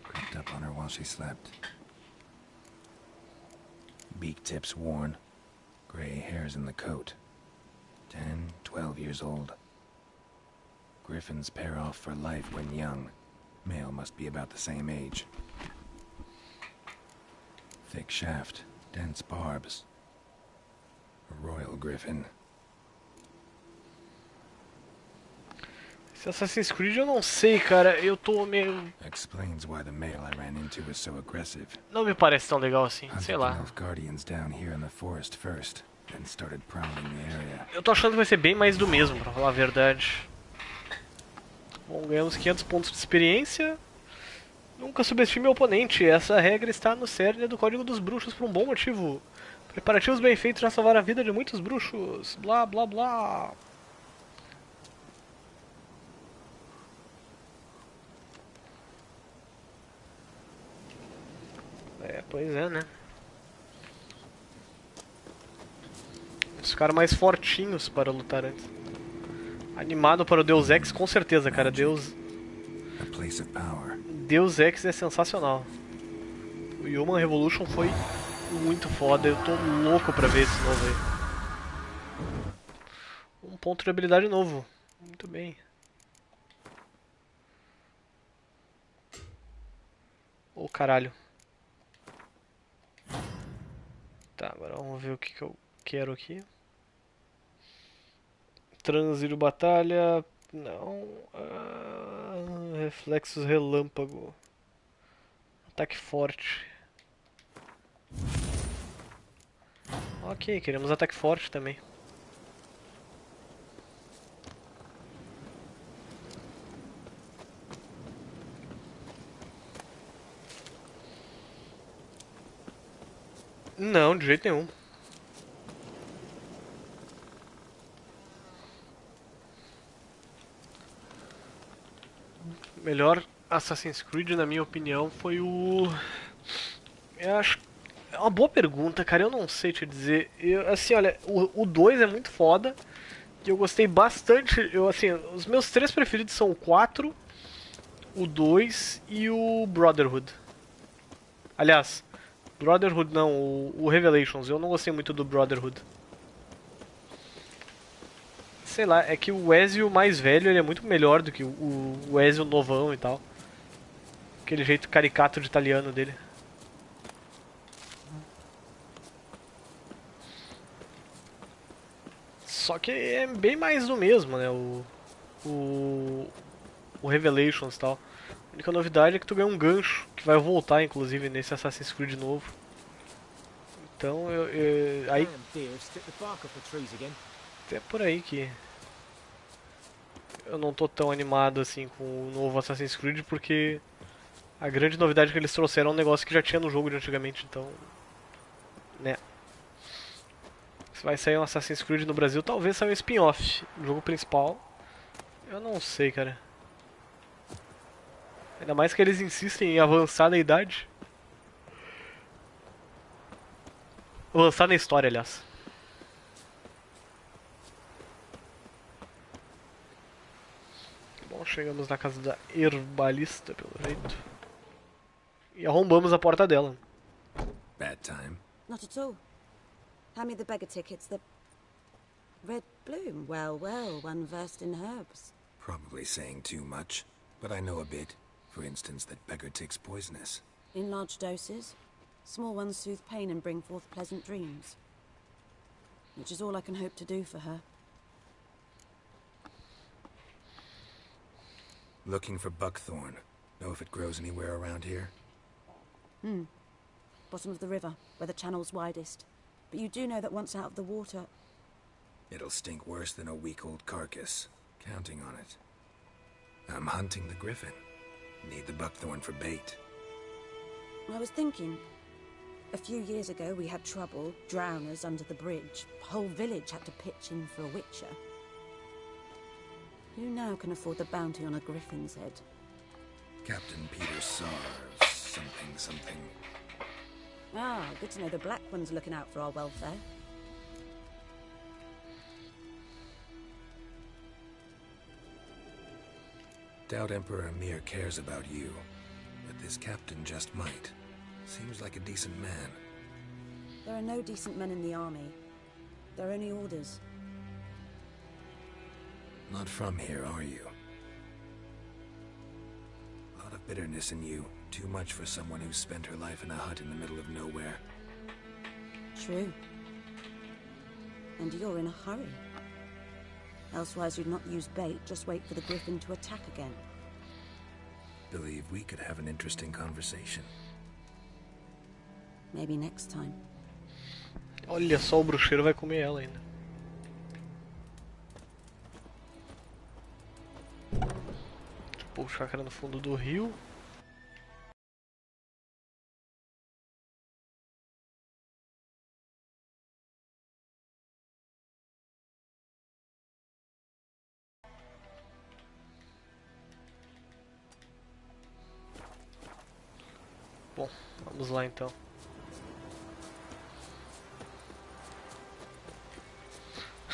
Creeped up on her while she slept. Beak tips worn. Gray hairs in the coat. 10, 12 years old. Griffins pair off for life when young. Male must be about the same age. Thick shaft, dense barbs. A royal griffin. Esse Assassin's Creed eu não sei, cara. Eu tô meio... Explains why the male I ran into was so aggressive. Não me parece tão legal assim, sei lá. Hunted guardians down here in the forest first, then started prowling the area. Eu tô achando que vai ser bem mais do mesmo, pra falar a verdade. Bom, ganhamos 500 pontos de experiência. Nunca subestime o oponente. Essa regra está no cerne do Código dos Bruxos por um bom motivo. Preparativos bem feitos já salvaram a vida de muitos bruxos. Blá, blá, blá. É, pois é, né? Os caras mais fortinhos para lutar antes. Animado para o Deus Ex, com certeza, cara. Deus Ex é sensacional. O Human Revolution foi muito foda. Eu tô louco pra ver esse novo aí. Um ponto de habilidade novo. Muito bem. Ô, caralho. Tá, agora vamos ver o que eu quero aqui. Transílio batalha. Não. Reflexos relâmpago. Ataque forte. Ok, queremos ataque forte também. Não, de jeito nenhum. Melhor Assassin's Creed, na minha opinião, foi o... Eu acho... É uma boa pergunta, cara, eu não sei te dizer. Assim, olha, o 2 é muito foda. E eu gostei bastante. Assim, os meus 3 preferidos são o 4, o 2 e o Brotherhood. Aliás, Brotherhood não, o Revelations. Eu não gostei muito do Brotherhood. Sei lá, é que o Ezio mais velho ele é muito melhor do que o Ezio novão e tal. Aquele jeito caricato de italiano dele. Só que é bem mais do mesmo, né? O Revelations e tal. A única novidade é que tu ganha um gancho, que vai voltar inclusive nesse Assassin's Creed novo. Então aí... É por aí que... Eu não tô tão animado assim com o novo Assassin's Creed, porque a grande novidade que eles trouxeram é um negócio que já tinha no jogo de antigamente, então... Né? Se vai sair um Assassin's Creed no Brasil, talvez saia um spin-off. O jogo principal, eu não sei, cara. Ainda mais que eles insistem em avançar na idade. Avançar na história, aliás. Bom, chegamos na casa da herbalista, pelo jeito. E arrombamos a porta dela. Bad time. Not at all. Hand me the beggar tickets, the... Red bloom. Well, well, one versed in herbs. Probably saying too much, but I know a bit. For instance, that beggar tick's poisonous. In large doses. Small ones soothe pain and bring forth pleasant dreams. Which is all I can hope to do for her. Looking for buckthorn. Know if it grows anywhere around here? Bottom of the river, where the channel's widest. But you do know that once out of the water... It'll stink worse than a week-old carcass. Counting on it. I'm hunting the griffin. Need the buckthorn for bait. I was thinking... A few years ago, we had trouble, drowners under the bridge. The whole village had to pitch in for a witcher. Who now can afford the bounty on a griffin's head? Captain Peter Sars, something. Ah, good to know the Black One's looking out for our welfare. Doubt Emperor Emir cares about you, but this captain just might. Seems like a decent man. There are no decent men in the army. They're only orders. Not from here, are you? A lot of bitterness in you. Too much for someone who spent her life in a hut in the middle of nowhere. True. And you're in a hurry. Elsewise you'd not use bait, just wait for the griffin to attack again. Believe we could have an interesting conversation. Maybe next time. Olha só, o bruxeiro vai comer ela ainda. Pô, o chácara no fundo do rio. Bom, vamos lá então.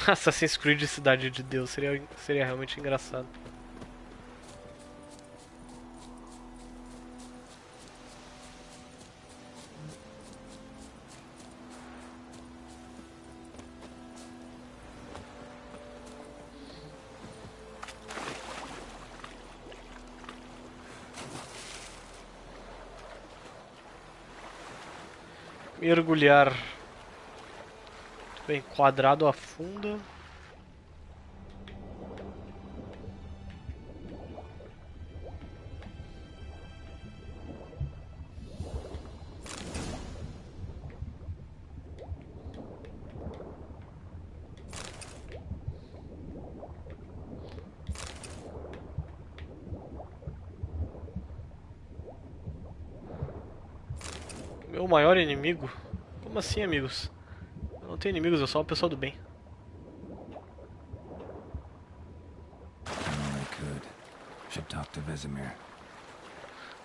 Assassin's Creed Cidade de Deus seria realmente engraçado. Mergulhar. Bem, quadrado afunda. Meu maior inimigo? Como assim, amigos? Eu não tenho inimigos, eu sou uma pessoa do bem.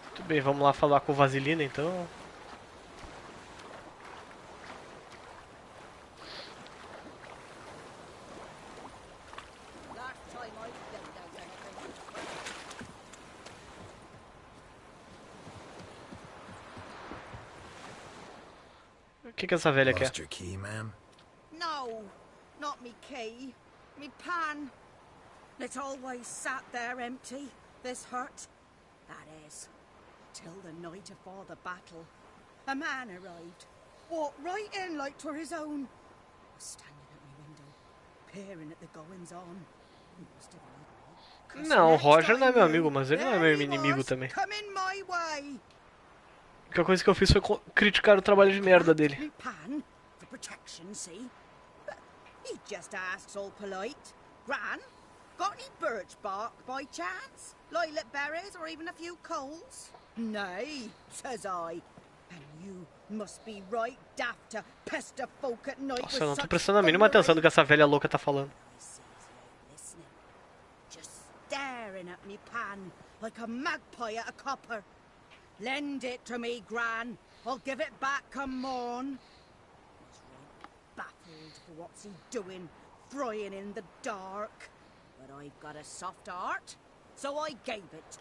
Muito bem, vamos lá falar com o Vasilina então. O que essa velha quer? Lost your key, ma'am? No, not me key. Me pan. It always sat there empty, this hut. That is, till the night afore the battle. A man arrived, walked right in like 'twere his own. Was standing at my window, peering at the goings on. He must have heard me. Não, o Roger não é meu amigo, mas ele não é meu inimigo também. Coming my way. A única coisa que eu fiz foi criticar o trabalho de merda dele. Me pan, for protection, see? But he just asks all polite. Gran, got any birch bark by chance? Lilac berries or even a few coals? Nay, says I. And you must be right daft to pester folk at night. Nossa, eu não tô prestando a mínima atenção do que essa velha louca tá falando. Just staring at me pan like a magpie at a copper. Lend it to me, Gran. I'll give it back come morn. He's right baffled for what's he doing, frying in the dark. But I've got a soft heart, so I gave it.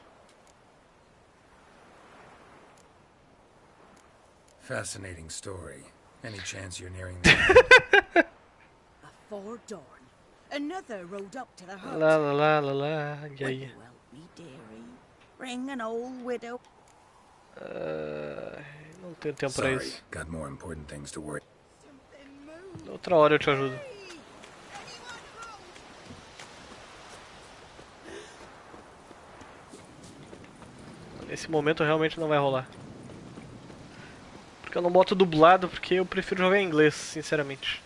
Fascinating story. Any chance you're nearing the Afore dawn, another rode up to the hut. La la la la la. E aí? Well, me dearie, bring an old widow. Não tenho tempo pra isso. Got more important things to worry. Outra hora eu te ajudo. Nesse momento realmente não vai rolar. Porque eu não boto dublado, porque eu prefiro jogar em inglês, sinceramente.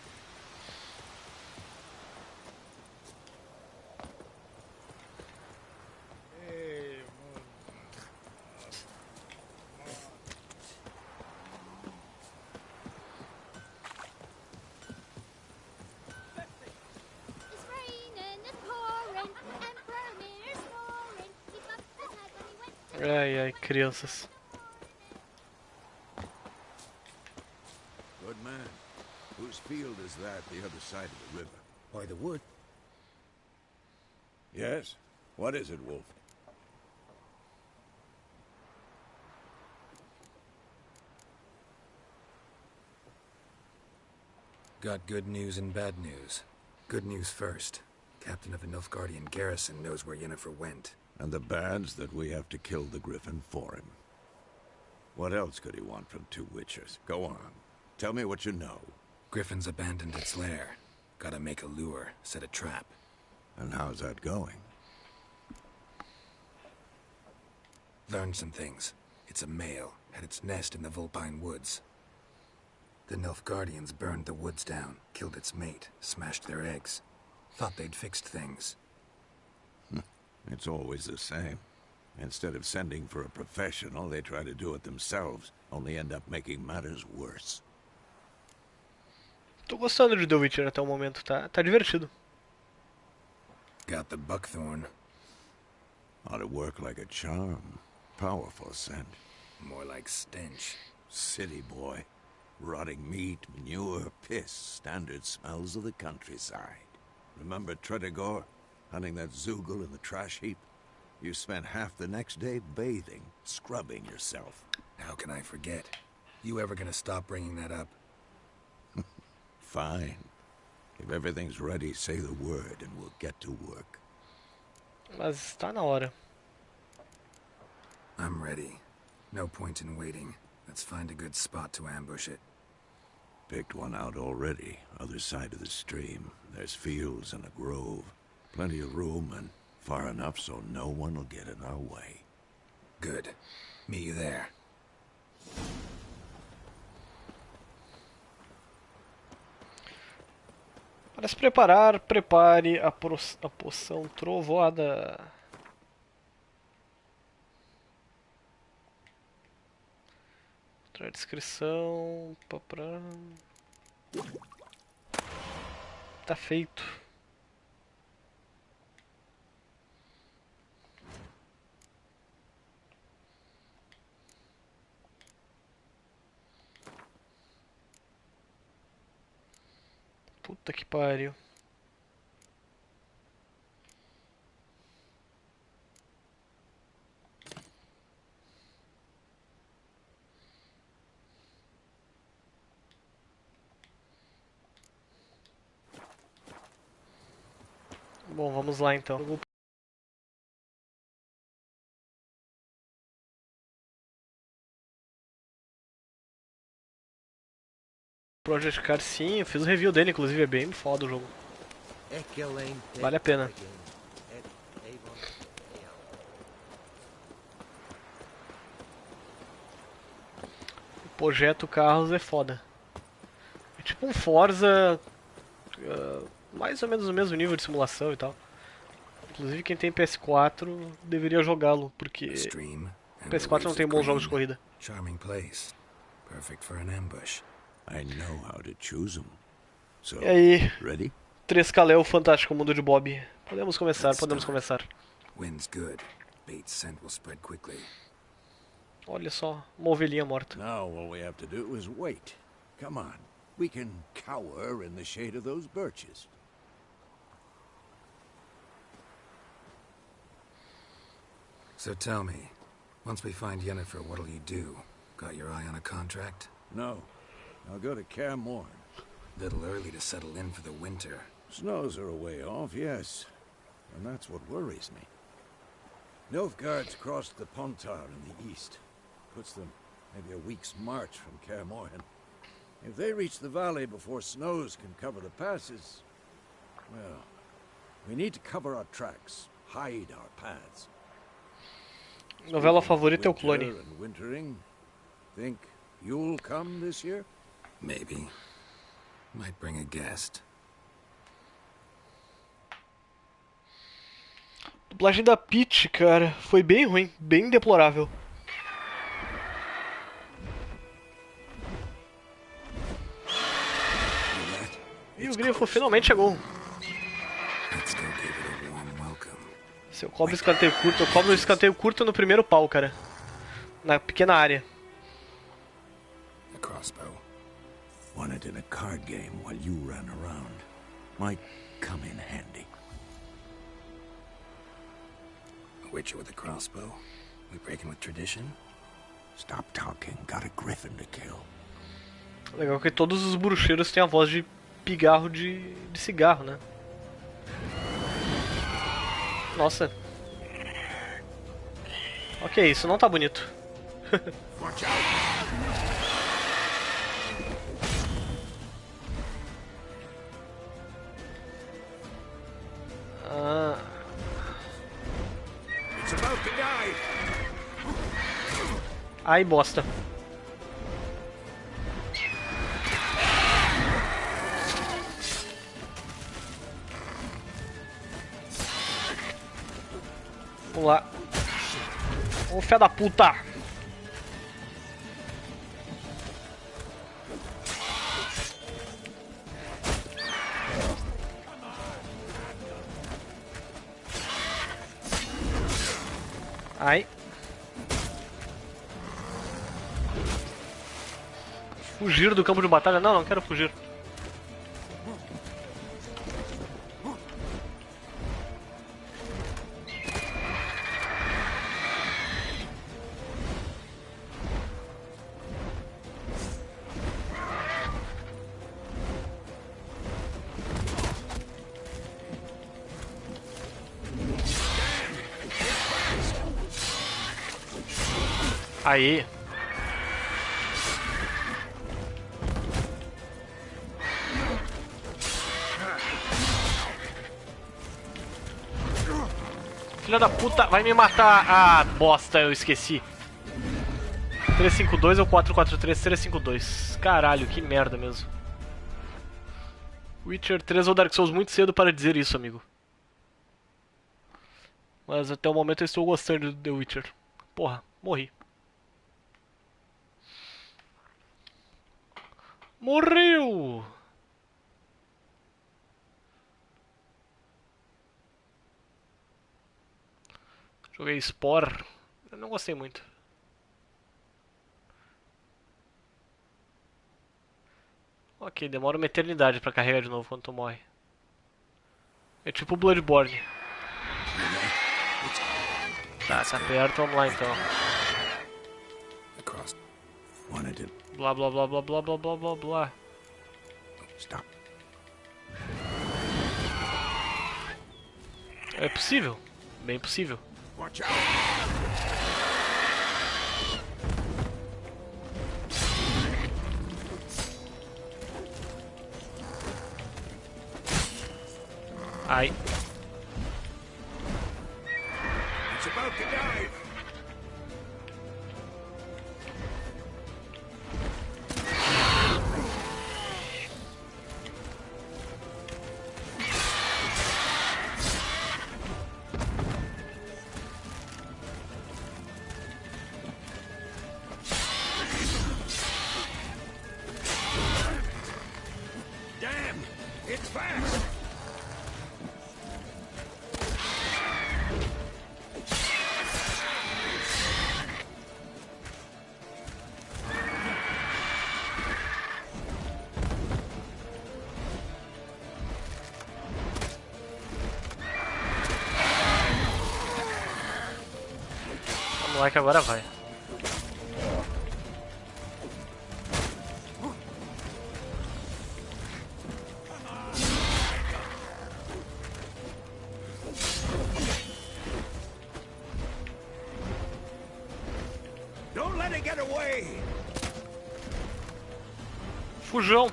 Ai, ai, crianças. Good man. Whose field is that the other side of the river? By the wood. Yes? What is it, Wolf? Got good news and bad news. Good news first. Captain of the Nilfgaardian garrison knows where Yennefer went. And the bad's that we have to kill the Griffin for him. What else could he want from two witchers? Go on. Tell me what you know. Griffin's abandoned its lair. Gotta make a lure, set a trap. And how's that going? Learned some things. It's a male, had its nest in the Vulpine Woods. The Nilfgaardians burned the woods down, killed its mate, smashed their eggs. Thought they'd fixed things. It's always the same. Instead of sending for a professional, they try to do it themselves, only end up making matters worse. Tô gostando de The Witcher até o momento, tá divertido. Got the buckthorn. Ought to work like a charm. Powerful scent. More like stench. City boy. Rotting meat, manure, piss, standard smells of the countryside. Remember Tredegor? Hunting that Zoogle in the trash heap? You spent half the next day bathing, scrubbing yourself. How can I forget? You ever gonna stop bringing that up? Fine. If everything's ready, say the word and we'll get to work. Mas tá na hora. I'm ready. No point in waiting. Let's find a good spot to ambush it. Picked one out already, other side of the stream. There's fields and a grove. Plenty of room and far enough so no one will get in our way. Good. Meet you there. Para se preparar, prepare a poção trovoada. Mostrar descrição. Tá feito. Puta que pariu. Bom, vamos lá então. Project Cars, sim, eu fiz o review dele, inclusive é bem foda o jogo. Vale a pena. O projeto Carros é foda. É tipo um Forza, mais ou menos no mesmo nível de simulação e tal. Inclusive quem tem PS4 deveria jogá-lo, porque PS4 não tem bons jogos de corrida. Charming place. Perfect for an ambush. I know how to choose them. So, e aí, ready? 3K o fantástico mundo de Bob. Podemos começar, podemos começar. Wind's good. Bait's scent will spread quickly. Olha só, uma ovelhinha morta. Now all we have to do is wait. Come on. We can cower in the shade of those birches. So tell me, once we find Yennefer, what'll you do? Got your eye on a contract? No. I'll go to Kaer Morhen. Little early to settle in for the winter. Snows are a way off, yes. And that's what worries me. Nilfgaard's crossed the Pontar in the east. Puts them maybe a week's march from Kaer Morhen. If they reach the valley before snows can cover the passes, well, we need to cover our tracks, hide our paths. Novela favorita é o Clone. And wintering. Think you'll come this year? Maybe. Might bring a guest. A dublagem da Peach, cara, foi bem ruim, bem deplorável. E o grifo finalmente chegou. Se eu cobro escanteio curto, eu cobro escanteio curto no primeiro pau, cara. Na pequena área. A crossbow. Won it in a card game while you ran around. Might come in handy. A witcher with a crossbow? We breaking with tradition? Stop talking. Got a griffin to kill. Legal que todos os bruxeiros têm a voz de pigarro de cigarro, né? Nossa. Ok, isso não tá bonito. Ai, bosta. Vamos lá. Ô, fé da puta! Ai. Fugir do campo de batalha? Não, não quero fugir. Aí. Filha da puta, vai me matar. Ah, bosta, eu esqueci. 352 ou 443? 352. Caralho, que merda mesmo. Witcher 3 ou Dark Souls muito cedo para dizer isso, amigo. Mas até o momento eu estou gostando do The Witcher. Porra, morri. Morreu! Joguei Spore. Eu não gostei muito. Ok, demora uma eternidade pra carregar de novo quando tu morre. É tipo Bloodborne. Tá perto, vamos lá então. Blá blá blá blá blá blá blá blá blá. Stop. É possível, bem possível. Watch out. Ai. It's about to dive. Damn, it's fast. Vamos lá que agora vai. Don't let it get away. Fujão.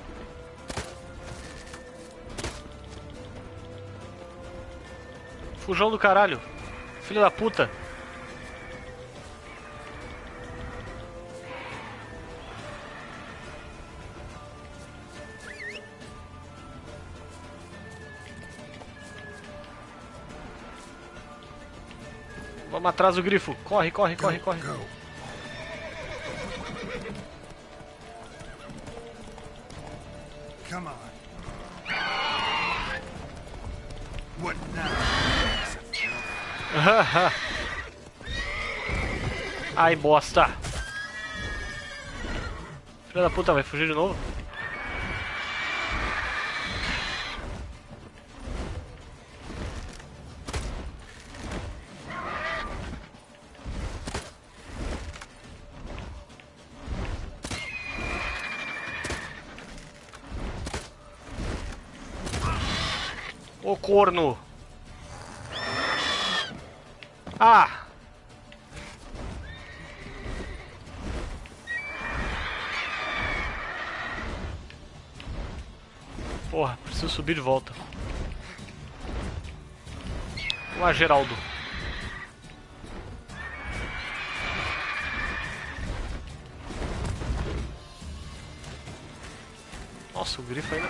Fujão do caralho. Filho da puta. Vamos atrás do grifo. Corre, corre, corre, corre. Come on. What now? Ai, bosta. Filha da puta, vai fugir de novo? Ô corno! Ah! Porra, preciso subir de volta. Vamos lá, Geraldo. Nossa, o grifo ainda...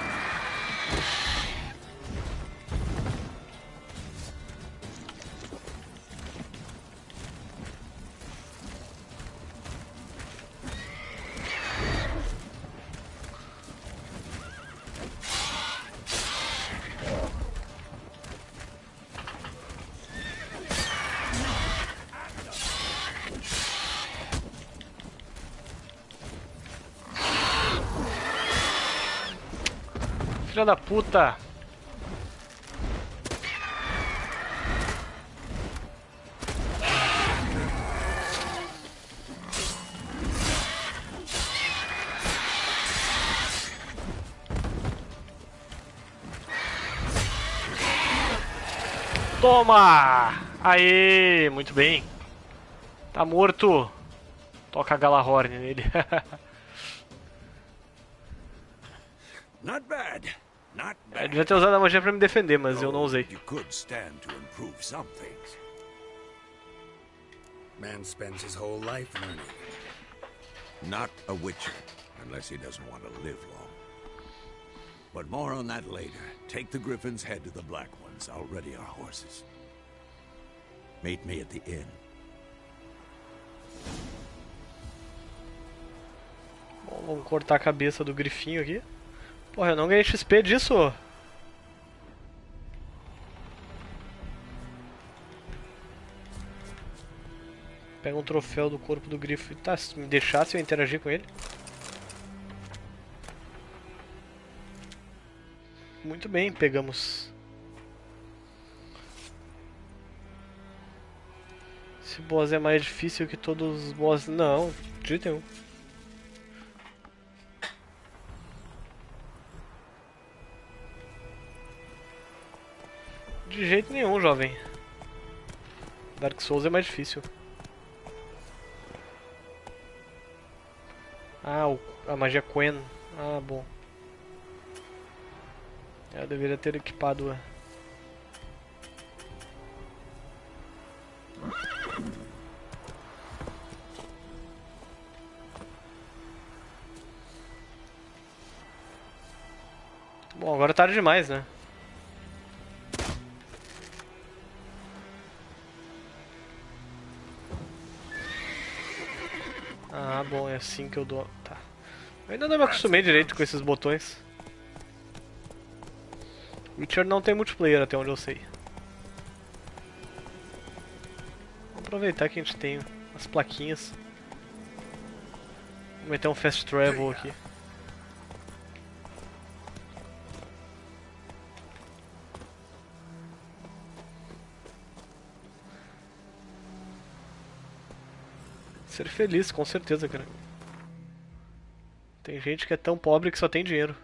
Filha da puta! Toma! Aê! Muito bem. Tá morto. Toca a Galahorn nele. Not bad. Not bad. Eu devia ter usado a magia pra me defender, mas eu não usei. You could stand to improve some things. Man spends his whole life learning. Not a witcher, unless he doesn't want to live long. But more on that later. Take the Griffin's head to the Black Ones. I'll ready our horses. Meet me at the inn. Bom, vamos cortar a cabeça do grifinho aqui. Porra, eu não ganhei XP disso. Pega um troféu do corpo do grifo. Tá, se me deixasse eu interagir com ele. Muito bem, pegamos. Esse boss é mais difícil que todos os bosses. Não, de jeito nenhum. De jeito nenhum, jovem. Dark Souls é mais difícil. Ah, a magia Quen. Ah, bom. Eu deveria ter equipado-a. Bom, agora é tarde demais, né? Ah, bom, é assim que eu dou... Tá. Eu ainda não me acostumei direito com esses botões. Witcher não tem multiplayer até onde eu sei. Vamos aproveitar que a gente tem as plaquinhas. Vou meter um fast travel aqui. Ser feliz, com certeza, cara. Tem gente que é tão pobre que só tem dinheiro.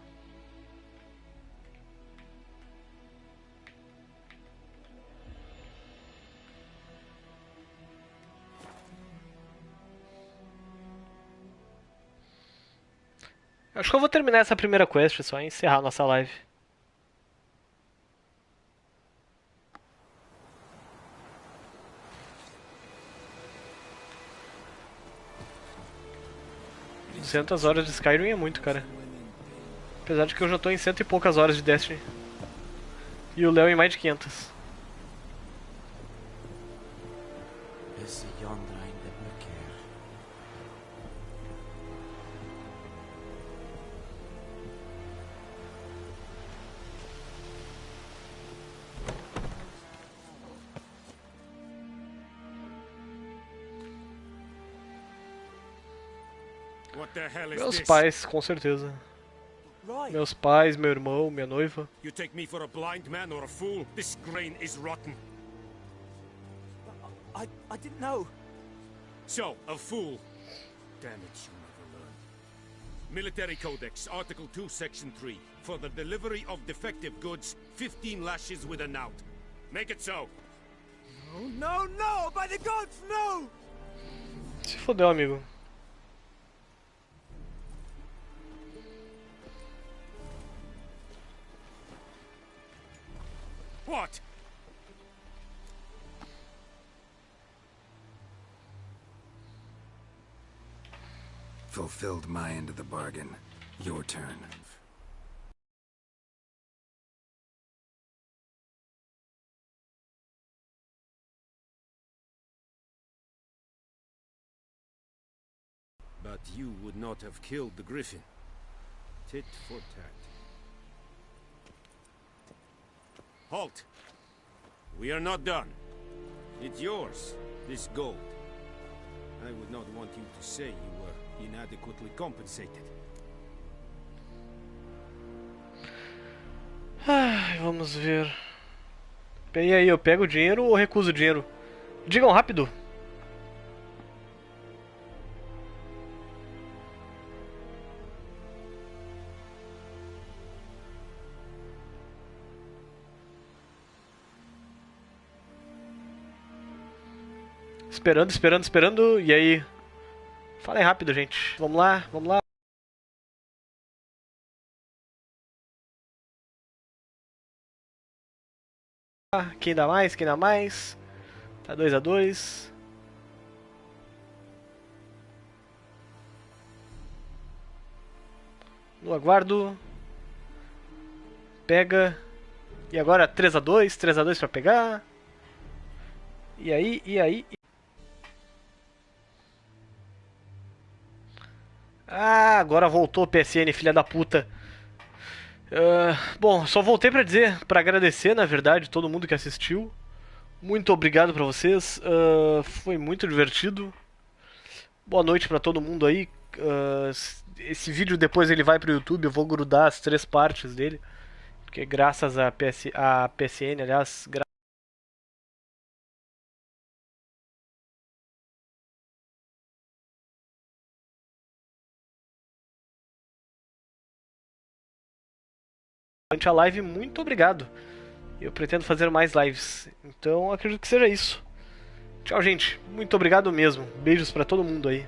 Acho que eu vou terminar essa primeira quest só e encerrar nossa live. $200 horas de Skyrim é muito, cara. Apesar de que eu já tô em 100 e poucas horas de Destiny. E o Léo em mais de 500. Esse yonder ainda me quer. What the hell is Meus this? pais, com certeza. Right. Meus pais, meu irmão, minha noiva. You take me for a blind man or a fool? This grain is rotten. I didn't know. So, a fool. Damn it, you never learn. Military Codex, Article 2, Section 3. For the delivery of defective goods, 15 lashes with a knout. Make it so. No, no, no! By the gods, no! Se fodeu, amigo. What? Fulfilled my end of the bargain. Your turn. But you would not have killed the griffin. Tit for tat. Halt! We are not done. It's yours, this gold. I would not want you to say you were inadequately compensated. Ai, vamos ver. E aí, eu pego o dinheiro ou recuso o dinheiro? Digam rápido. Esperando, esperando, esperando. E aí? Falem rápido, gente. Vamos lá, vamos lá. Quem dá mais? Quem dá mais? Tá 2 a 2. No aguardo. Pega. E agora 3 a 2, 3 a 2 pra pegar. E aí, e aí? Ah, agora voltou o PSN, filha da puta. Bom, só voltei pra dizer, pra agradecer, na verdade, todo mundo que assistiu. Muito obrigado pra vocês. Foi muito divertido. Boa noite pra todo mundo aí. Esse vídeo depois ele vai pro YouTube, eu vou grudar as 3 partes dele. Porque graças a PSN, aliás, a live, muito obrigado. Eu pretendo fazer mais lives, então acredito que seja isso. Tchau, gente. Muito obrigado mesmo. Beijos pra todo mundo aí.